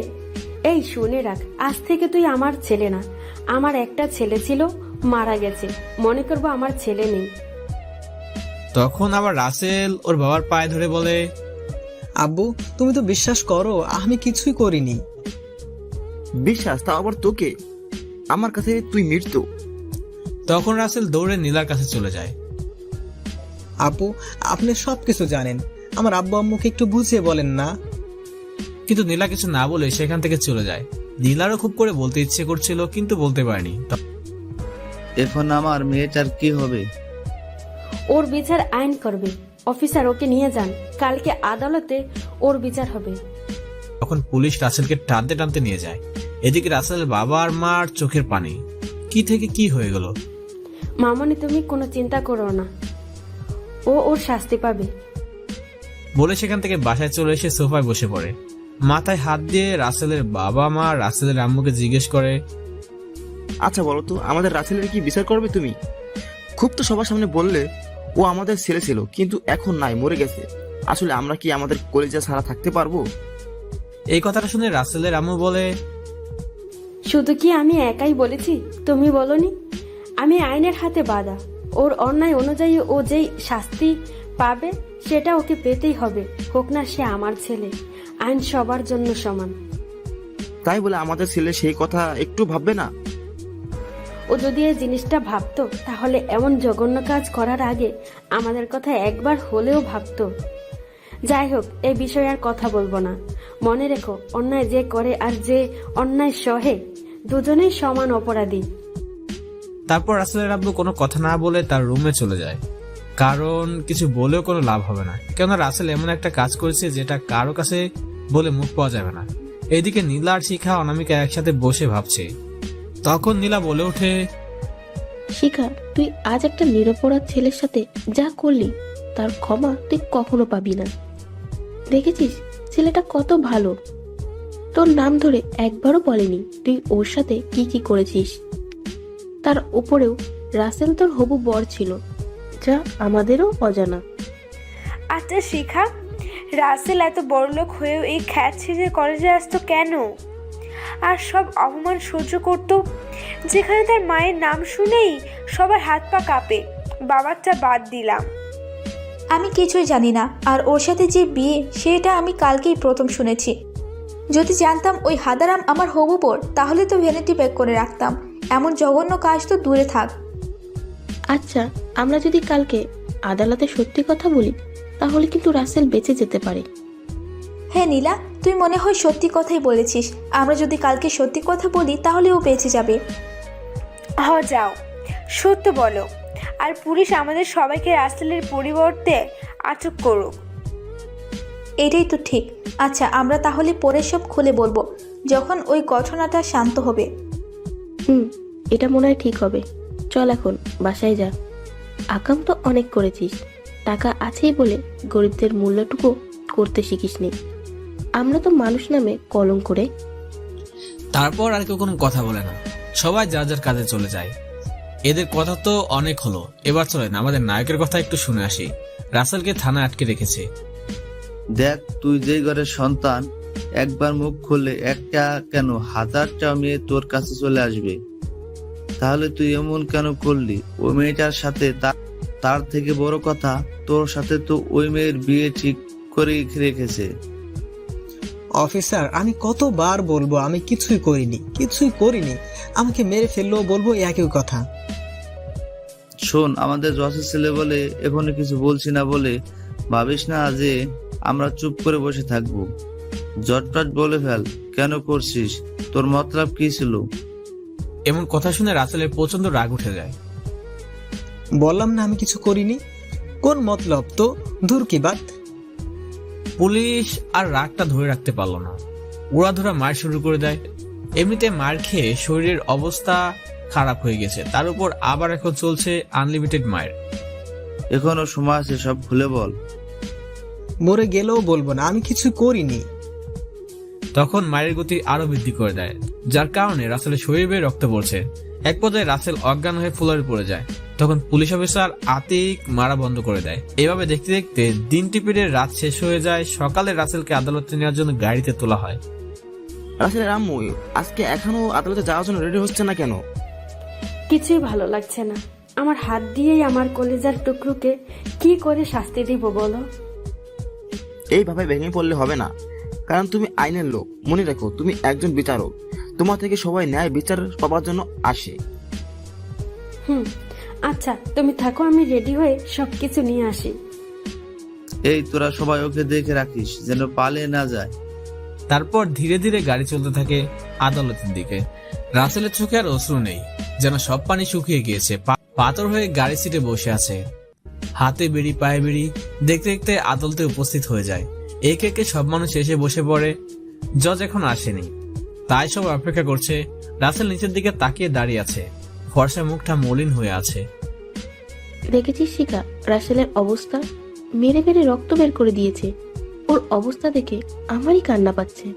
এই শুনে রাখ, আজ থেকে তুই আমার ছেলে না। আমার একটা ছেলে ছিল, মারা গেছে, মনে করবো আমার ছেলে নেই। তখন আবার রাসেল ওর বাবার পায়ে ধরে বলে, আব্বু, তুমি তো বিশ্বাস করো আমি কিছুই করিনি। বিশ্বাস? তা আবার তোকে? আমার কাছে তুই মৃত্যু। তখন রাসেল দৌড়ে নীলার কাছে চলে যায়। আপু, আপনি সবকিছু জানেন, আমার আব্বু আম্মুকে একটু বুঝিয়ে বলেন না। কিন্তু নীলা কিছু না বলে সেখান থেকে চলে যায়। নীলারও খুব করে বলতে ইচ্ছে করছিল, কিন্তু বলতে পারেনি। এখন আমার মেয়েটার কি হবে? ওর বিচার আইন করবে। অফিসার, ওকে নিয়ে যান, কালকে আদালতে ওর বিচার হবে। তখন পুলিশ রাসেলকে টানতে টানতে নিয়ে যায়। এদিকে রাসেলের বাবা আর মার চোখের পানি। কি থেকে কি হয়ে গেল? মামনি, তুমি কোনো চিন্তা করো না, ও ওর শাস্তি পাবে। বলে সেখান থেকে বাসায় চলে এসে সোফায় বসে পড়ে। মাথায় হাত দিয়ে রাসেলের বাবা মা রাসেলের আম্মুকে জিজ্ঞেস করে, আচ্ছা বলো তো, আমাদের রাসেলের কি বিচার করবে তুমি? খুব তো সবার সামনে বললে ও আমাদের ছেলে ছিল, কিন্তু এখন নাই, মরে গেছে। আসলে আমরা কি আমাদের কলেজা ছাড়া থাকতে পারবো? এই কথাটা শুনে রাসেলের আম্মু বলে, শুধু কি আমি একাই বলেছি? তুমি বলনি? আমি আইনের হাতে বাঁধা। ওর অন্যায় অনুযায়ী ও যেই শাস্তি পাবে সেটা ওকে পেতেই হবে, হোক না সে আমার ছেলে। আইন সবার জন্য সমান। তাই বলে আমাদের ছেলে সেই কথা একটু ভাববে না? ও যদি এই জিনিসটা ভাবতো, তাহলে এমন জঘন্য কাজ করার আগে আমাদের কথা একবার হলেও ভাবতো। যাই হোক, এই বিষয়ে আর কথা বলবো না। মনে রেখো, অন্যায় যে করে আর যে অন্যায় সহে, দুজনেই সমান অপরাধী। তারপর রাসেলের আব্বু কোনো কথা না বলে তার রুমে চলে যায়। কারণ কিছু বলেও কোনো লাভ হবে না, কেননা রাসেল এমন একটা কাজ করেছে যেটা কারো কাছে বলে মুখ পাওয়া যাবে না। এদিকে নীলা আর শিখা অনামিকা একসাথে বসে ভাবছে। তখন নীলা বলে ওঠে, শিখা, তুই আজ একটা নিরপরাধ ছেলের সাথে যা করলি তার ক্ষমা তুই কখনো পাবি না। দেখেছিস ছেলেটা কত ভালো, তোর নাম ধরে একবারও বলেনি তুই ওর সাথে কি কি করেছিস। তার উপরেও রাসেল তোর হবু বর ছিল, যা আমাদেরও অজানা। আচ্ছা শিখা, রাসেল এত বড়লোক হয়েও এই খ্যাত ছেড়ে কলেজে আসতো কেন? আর সব অপমান সহ্য করতো, যেখানে তার মায়ের নাম শুনেই সবার হাত পা কাঁপে। বাবারটা বাদ দিলাম। আমি কিছুই জানি না, আর ওর সাথে যে বিয়ে সেটা আমি কালকেই প্রথম শুনেছি। যদি জানতাম ওই হাদারাম আমার হবু বর, তাহলে তো ভ্যানিটি প্যাক করে রাখতাম। এমন জঘন্য কাজ তো দূরে থাক। আচ্ছা, আমরা যদি কালকে আদালতে সত্যি কথা বলি তাহলে কিন্তু রাসেল বেঁচে যেতে পারে। হ্যাঁ নীলা, তুই মনে হয় সত্যি কথাই বলেছিস। আমরা যদি কালকে সত্যি কথা বলি তাহলে ও বেঁচে যাবে। যাও, সত্য বলো, আর পুলিশ আমাদের সবাইকে রাসেলের পরিবর্তে আটক করুক। এটাই তো ঠিক। আচ্ছা, আমরা তাহলে পরে সব খুলে বলবো যখন ওই ঘটনাটা শান্ত হবে। এটা মনে হয় ঠিক হবে। চল এখন বাসায় যা। আকাম তো অনেক করেছিস, টাকা আছেই বলে গরিবদের মূল্যটুকু করতে শিখিসনি। আমরা তো মানুষ নামে কলঙ্ক করে। তারপর আর কেউ কোনো কথা বলে না, সবাই যার যার কাজে চলে যায়। এদের কথা তো অনেক হলো, এবার চলেন আমাদের নায়কের কথা একটু শুনে আসি। রাসেলকে থানায় আটকে রেখেছে। দেখ, তুই যেই ঘরের সন্তান, একবার মুখ খুললে একটা কেন 1000টা মেয়ে তোর কাছে চলে আসবে। তাহলে তুই এমন কেন করলি? ওই মেয়েটার সাথে তার থেকে বড় কথা, তোর সাথে তো ওই মেয়ের বিয়ে ঠিক করে রেখেছে। অফিসার, আমি কতবার বলবো আমি কিছুই করিনি। আমাকে মেরে ফেললেও বলবো একই কথা। শোন, আমাদের রসের ছেলে বলে এখনো কিছু বলছি না বলে ভাবিস না যে আমরা চুপ করে বসে থাকবো। জটপাট বলে ফেল, কেন করছিস? তোর মতলব কি ছিল? এমন কথা শুনে রাসেলের প্রচন্ড রাগ উঠে যায়। বললাম না আমি কিছু করিনি। কোন মতলব তো? দূর কি বাত। পুলিশ আর রাগটা ধরে রাখতে পারলো না, উড়াধুরা মার শুরু করে দেয়। এমনিতে মার খেয়ে শরীরের অবস্থা খারাপ হয়ে গেছে, তার উপর আবার এখন চলছে আনলিমিটেড মায়ের। এখনো সময় আছে, সব খুলে বল। মরে গেলেও বলবো না, আমি কিছু করিনি। তখন মায়ের গতি আরো বৃদ্ধি করে দেয়, যার কারণে রাসেলের শরীর বেয়ে রক্ত পড়ছে। এক পর্যায়ে রাসেল অজ্ঞান হয়ে ফ্লোরে পড়ে যায়। তখন পুলিশ অফিসার আতিক মারা বন্ধ করে দেয়। এভাবে দেখতে দেখতে দিন টিপিটের রাত শেষ হয়ে যায়। সকালে রাসেলকে আদালতে নেওয়ার জন্য গাড়িতে তোলা হয়। রাসেলের আম্মু আজকে এখনো আদালতে যাওয়ার জন্য রেডি হচ্ছে না কেন? কিছুই ভালো লাগছে না। আমার হাত দিয়েই আমার কলেজার টুকরোকে কি করে শাস্তি দিব বলো? এইভাবে ভেঙে পড়লে হবে না, কারণ তুমি আইনের লোক। মনে রেখো, তুমি একজন বিচারক। তোমার থেকে সবাই ন্যায় বিচার পাওয়ার জন্য আসে। আচ্ছা, তুমি থাকো, আমি রেডি হয়ে সবকিছু নিয়ে আসি। এই তোরা সবাই ওকে দেখে রাখিস যেন পালিয়ে না যায়। তারপর ধীরে ধীরে গাড়ি চলতে থাকে আদালতের দিকে। রাসেলের চোখে আর অশ্রু নেই, যেন সব পানি শুকিয়ে গিয়েছে। পাথর হয়ে গাড়ি সিটে বসে আছে, হাতে বেড়ি পায়ে বেড়ি। দেখতে দেখতে আদালতে উপস্থিত হয়ে যায়। একে একে সব মানুষ এসে বসে পড়ে। জজ এখন আসেনি, তাই সব অপেক্ষা করছে। রাসেল নিচের দিকে তাকিয়ে দাঁড়িয়ে আছে, ফর্সা মুখটা মলিন হয়ে আছে। দেখেছিস শিখা, রাসেলের অবস্থা? মেরে মেরে রক্ত বের করে দিয়েছে। ওর অবস্থা দেখে আমারই কান্না পাচ্ছে।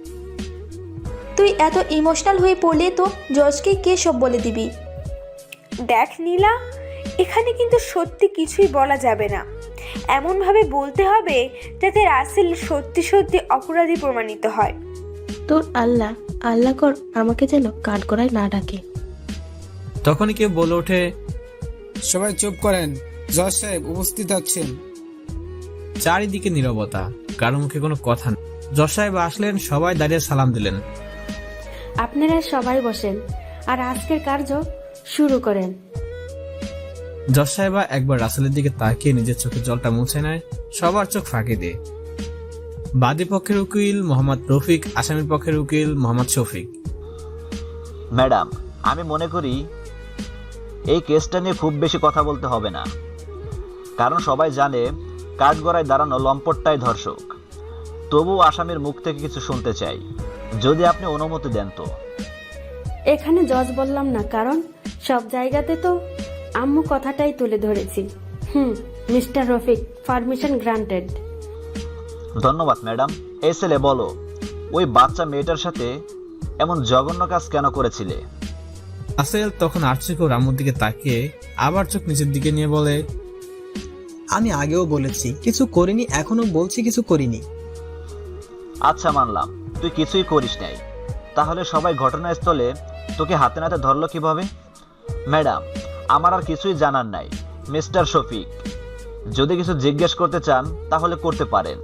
তুই এত ইমোশনাল হয়ে পড়লে তো জজকে কে সব বলে দিবি? দেখ নীলা, এখানে কিন্তু সত্যি কিছুই বলা যাবে না। এমনভাবে বলতে হবে যাতে রাসেল সত্যি সত্যি অপরাধী প্রমাণিত হয়। তোর আল্লাহ কর আমাকে যেন কাঠগড়ায় না ডাকে। তখনই কেউ বলে ওঠে, সবাই চুপ করেন, জজ সাহেব উপস্থিত আছেন। চারিদিকে নীরবতা, কারো মুখে কোনো কথা নেই। জজ সাহেব আসলেন, সবাই দাঁড়িয়ে সালাম দিলেন। আপনারা সবাই বসেন আর আজকের কার্য শুরু করেন। জজ সাহেবা একবার রাসেলের দিকে তাকিয়ে নিজের চোখের জলটা মুছে নেয়, সবার চোখ ফাঁকি দিয়ে। বাদী পক্ষের উকিল মোহাম্মদ রফিক, আসামির পক্ষের উকিল মোহাম্মদ শফিক। ম্যাডাম, আমি মনে করি এই কেসটা নিয়ে খুব বেশি কথা বলতে হবে না, কারণ সবাই জানে কাঠগড়ায় দাঁড়ানো লম্পটটাই ধর্ষক। তবুও আসামির মুখ থেকে কিছু শুনতে চাই, যদি আপনি অনুমতি দেন তো। এখানে জজ বললাম না, কারণ সব জায়গাতে তো আম্মু কথাটাই তুলে ধরেছি। Mister Rafiq, permission granted. ধন্যবাদ ম্যাডাম। এই ছেলে, বলো, ওই বাচ্চা মেয়েটার সাথে এমন জঘন্য কাজ কেন করেছিলে? রাসেল তখন আর্চিক ও রামুর দিকে তাকিয়ে আবার চোখ নিচের দিকে নিয়ে বলে, আমি আগেও বলেছি কিছু করিনি, এখনো বলছি কিছু করিনি। আচ্ছা, মানলাম তুই কিছুই করিস নাই, তাহলে সবাই ঘটনাস্থলে তোকে হাতে নাতে ধরলো কিভাবে? ম্যাডাম, আমার আর কিছুই জানার নাই। মিস্টার শফিক, যদি কিছু জিজ্ঞেস করতে চান তাহলে করতে পারেন।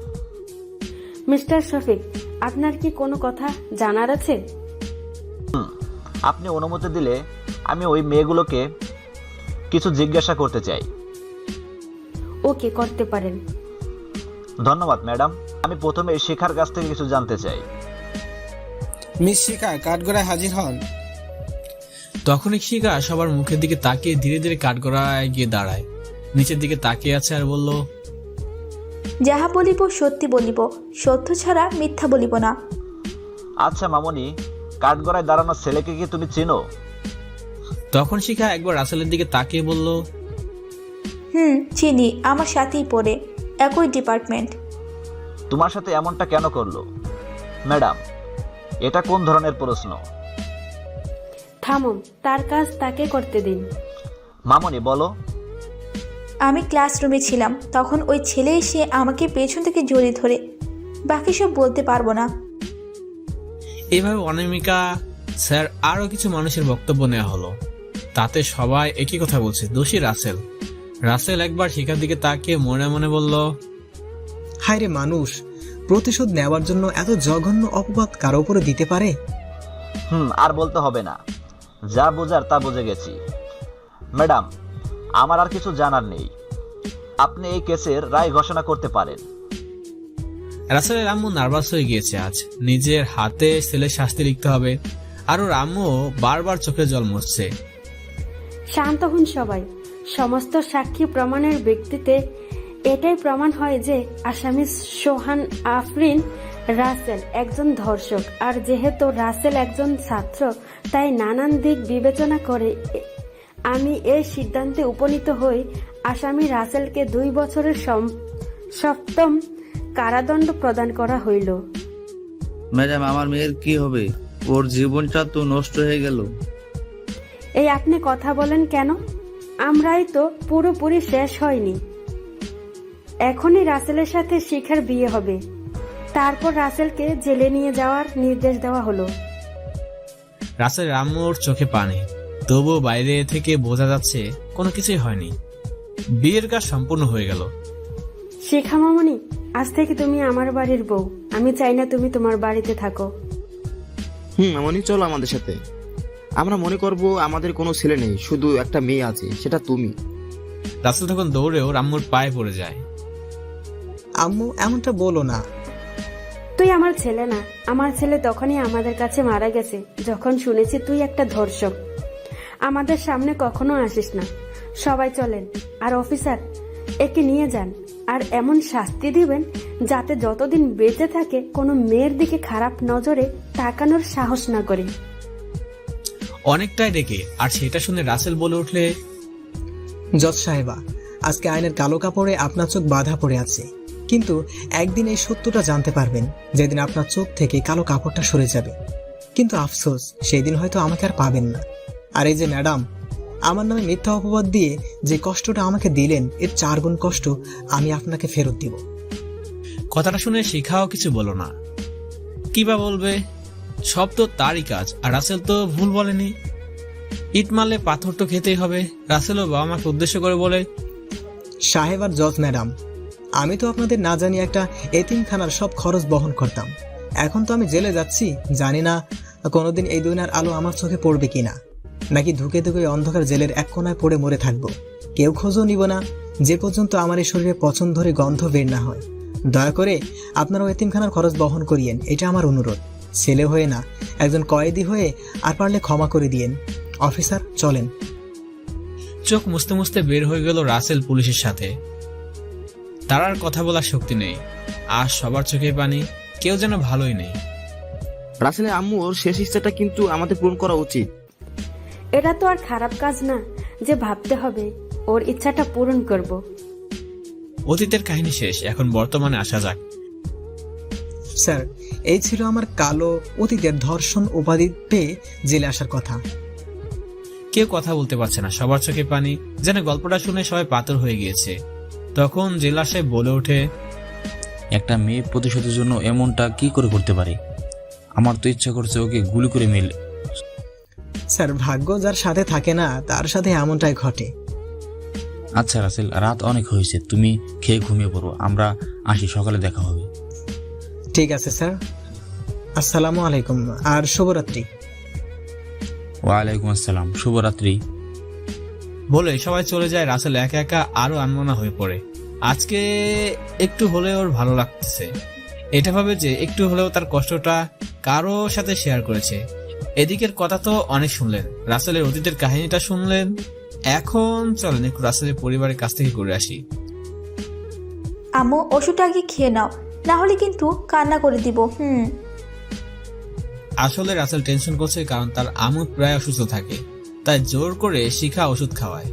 মিস্টার শফিক, আপনার কি কোনো কথা জানার আছে? আপনি অনুমতি দিলে আমি ওই মেয়েগুলোকে কিছু জিজ্ঞাসা করতে চাই। ওকে, করতে পারেন। ধন্যবাদ ম্যাডাম। আমি প্রথমে শিখার কাছ থেকে কিছু জানতে চাই। মিস শিখা কাঠগড়ায় হাজির হন। তখনই শিখা সবার মুখের দিকে তাকিয়ে ধীরে ধীরে কাঠগড়ায় গিয়ে দাঁড়ায়, নিচের দিকে তাকিয়ে আছে আর বলল, যাহা বলিব সত্যি বলিব, সত্য ছাড়া মিথ্যা বলিব না। আচ্ছা মামনি, কাঠগড়ায় দাঁড়ানো ছেলেকে কি তুমি চেনো? তখন শিখা একবার রাসেলের দিকে তাকিয়ে বলল, চিনি, আমার সাথেই পড়ে, একই ডিপার্টমেন্ট। তোমার সাথে এমনটা কেন করলো? ম্যাডাম, এটা কোন ধরনের প্রশ্ন? থামুন, তার কাজ তাকে করতে দিন। মামনি বলো। আমি ক্লাসরুমে ছিলাম, তখন ওই ছেলে এসে আমাকে পেছন থেকে জড়িয়ে ধরে, বাকি সব বলতে পারবো না। এইভাবে অনামিকা স্যার আরো কিছু মানুষের বক্তব্য নেওয়া হলো। তাতে সবাই একই কথা বলছে, দোষী রাসেল। রাসেল একবার শিখার দিকে তাকিয়ে মনে মনে বলল, হায় রে মানুষ, প্রতিশোধ নেওয়ার জন্য এত জঘন্য অপবাদ কারো উপরে দিতে পারে? আর বলতে হবে না, যা বোঝার তা বুঝে গেছি। ম্যাডাম, আমার আর কিছু জানার নেই, আপনি এই কেসের রায় ঘোষণা করতে পারেন। রাসেলের আম্মু নার্ভাস হয়ে গিয়েছে আজ, নিজের হাতে ছেলের শাস্তি লিখতে হবে, আর ওর আম্মু বারবার চোখে জল মুছছে। শান্ত হন সবাই। সমস্ত সাক্ষী প্রমাণের ভিত্তিতে এটাই প্রমাণ হয় যে আসামি সোহান আফরিন রাসেল একজন ধর্ষক। আর যেহেতু রাসেল একজন ছাত্র, তাই নানান দিক বিবেচনা করে আমি এই সিদ্ধান্তে উপনীত হই আসামি রাসেলকে 2 বছরের সপ্তম কারাদণ্ড প্রদান করা হইল। ম্যাডাম, আমার মেয়ের কি হবে? ওর জীবনটা তো নষ্ট হয়ে গেল। এই আপনি কথা বলেন কেন? আমরাই তো পুরোপুরি শেষ হয়নি। এখনই রাসেলের সাথে শিখার বিয়ে হবে, তারপর রাসেলকে জেলে নিয়ে যাওয়ার নির্দেশ দেওয়া হলো। রাসেলের আম্মুর চোখে পানি, তবুও বাইরে থেকে বোঝা যাচ্ছে কোনো কিছুই হয়নি। বিয়ের কাজ সম্পূর্ণ হয়ে গেল। শিখা মামনি, আজ থেকে তুমি আমার বাড়ির বউ। আমি চাই না তুমি তোমার বাড়িতে থাকো। মামনি চলো আমাদের সাথে। আমরা মনে করব আমাদের কোনো ছেলে নেই, শুধু একটা মেয়ে আছে, সেটা তুমি। রাসেল তখন দৌড়েও আম্মুর পায়ে পড়ে যায়। আম্মু, এমনটা বলো না। তুই আমার ছেলে না। আমার ছেলে তখনই আমাদের কাছে মারা গেছে যখন শুনেছি তুই একটা ধর্ষক। আমাদের সামনে কখনো আসিস না। সবাই চলেন, আর অফিসার একে নিয়ে যান, আর এমন শাস্তি দিবেন যাতে যতদিন বেঁচে থাকে কোনো মেয়ের দিকে খারাপ নজরে তাকানোর সাহস না করে। অনেকটাই ডেকে, আর সেটা শুনে রাসেল বলে উঠলে, জজ সাহেবা, আজকে আইনের কালো কাপড়ে আপনার চোখ বাঁধা পড়ে আছে, কিন্তু একদিন এই সত্যটা জানতে পারবেন, যেদিন আপনার চোখ থেকে কালো কাপড়টা সরে যাবে। কিন্তু আফসোস, সেই দিন হয়তো আমাকে আর পাবেন না। আর এই যে ম্যাডাম, আমার নামে মিথ্যা অপবাদ দিয়ে যে কষ্টটা আমাকে দিলেন, এর 4 গুণ কষ্ট আমি আপনাকে ফেরত দিব। কথাটা শুনে শিখাও কিছু বলো না। কি বা বলবে? সব তো তারই কাজ, আর রাসেল তো ভুল বলেনি। ইট মারলে পাথর তো খেতেই হবে। রাসেলও বাবা মাকে উদ্দেশ্য করে বলে, সাহেব আর জজ ম্যাডাম, আমি তো আপনাদের না জানি একটা এতিমখানার সব খরচ বহন করতাম। এখন তো আমি জেলে যাচ্ছি, জানি না কোনোদিন এই দুনিয়ার আলো আমার চোখে পড়বে কিনা, নাকি ধুকে ধুকে অন্ধকার জেলের এক কোনায় পড়ে মরে থাকবো। কেউ খোঁজও নিব না যে পর্যন্ত আমার এই শরীরে পচন ধরে গন্ধ বের না হয়। দয়া করে আপনারাও এতিমখানার খরচ বহন করিয়েন, এটা আমার অনুরোধ। ছেলে হয়ে না, একজন কয়েদি হয়ে, আর পারলে ক্ষমা করে দিয়েন। অফিসার, চলেন। চোখ মুছতে মুছতে বের হয়ে গেল রাসেল পুলিশের সাথে। তার আর কথা বলার শক্তি নেই, আর সবার চোখে পানি, কেউ যেন ভালোই নেই। রাসেলের আম্মু ওর শেষ ইচ্ছাটা কিন্তু আমাদের পূরণ করা উচিত। এটা তো আর খারাপ কাজ না যে ভাবতে হবে ওর ইচ্ছাটা পূরণ করব। অতীতের কাহিনী শেষ, এখন বর্তমানে আসা যাক। স্যার, এই ছিল আমার কালো অতীতের ধর্ষণ উপাধি পেয়ে জেলে আসার কথা। কেউ কথা বলতে পারছে না, সবার চোখে পানি, যেন গল্পটা শুনে সবাই পাথর হয়ে গিয়েছে। তখন জেলা সাহেব বলে ওঠে, একটা মেয়ে প্রতিশোধের জন্য এমনটা কি করে করতে পারে? আমার তো ইচ্ছা করছে ওকে গুলি করে মেলে। স্যার, ভাগ্য যার সাথে থাকে না তার সাথে এমনটাই ঘটে। আচ্ছা রাসেল, রাত অনেক হয়েছে, তুমি খেয়ে ঘুমিয়ে পড়ো, আমরা আসি, সকালে দেখা হবে। ঠিক আছে স্যার, আসসালামু আলাইকুম, আর শুভরাত্রি। ওয়ালাইকুম আসসালাম, শুভরাত্রি। বলে সবাই চলে যায়। রাসেল একা একা আরো আনমনা হয়ে পড়ে। আজকে একটু হলেও ওর ভালো লাগতেছে। এটা ভাবে যে একটু হলেও তার কষ্টটা কারো সাথে শেয়ার করেছে। এদিকের কথা তো অনেক শুনলেন, রাসেলের অতীতের কাহিনীটা শুনলেন। এখন চলেন একটু রাসেলের পরিবারের কাছ থেকে ঘুরে আসি। আম্মু ওষুধটা আগে খেয়ে নাও, না হলে কিন্তু কান্না করে দিব। আসলে রাসেল টেনশন করছে কারণ তার আমু প্রায় অসুস্থ থাকে, তাই জোর করে শিখা ওষুধ খাওয়ায়।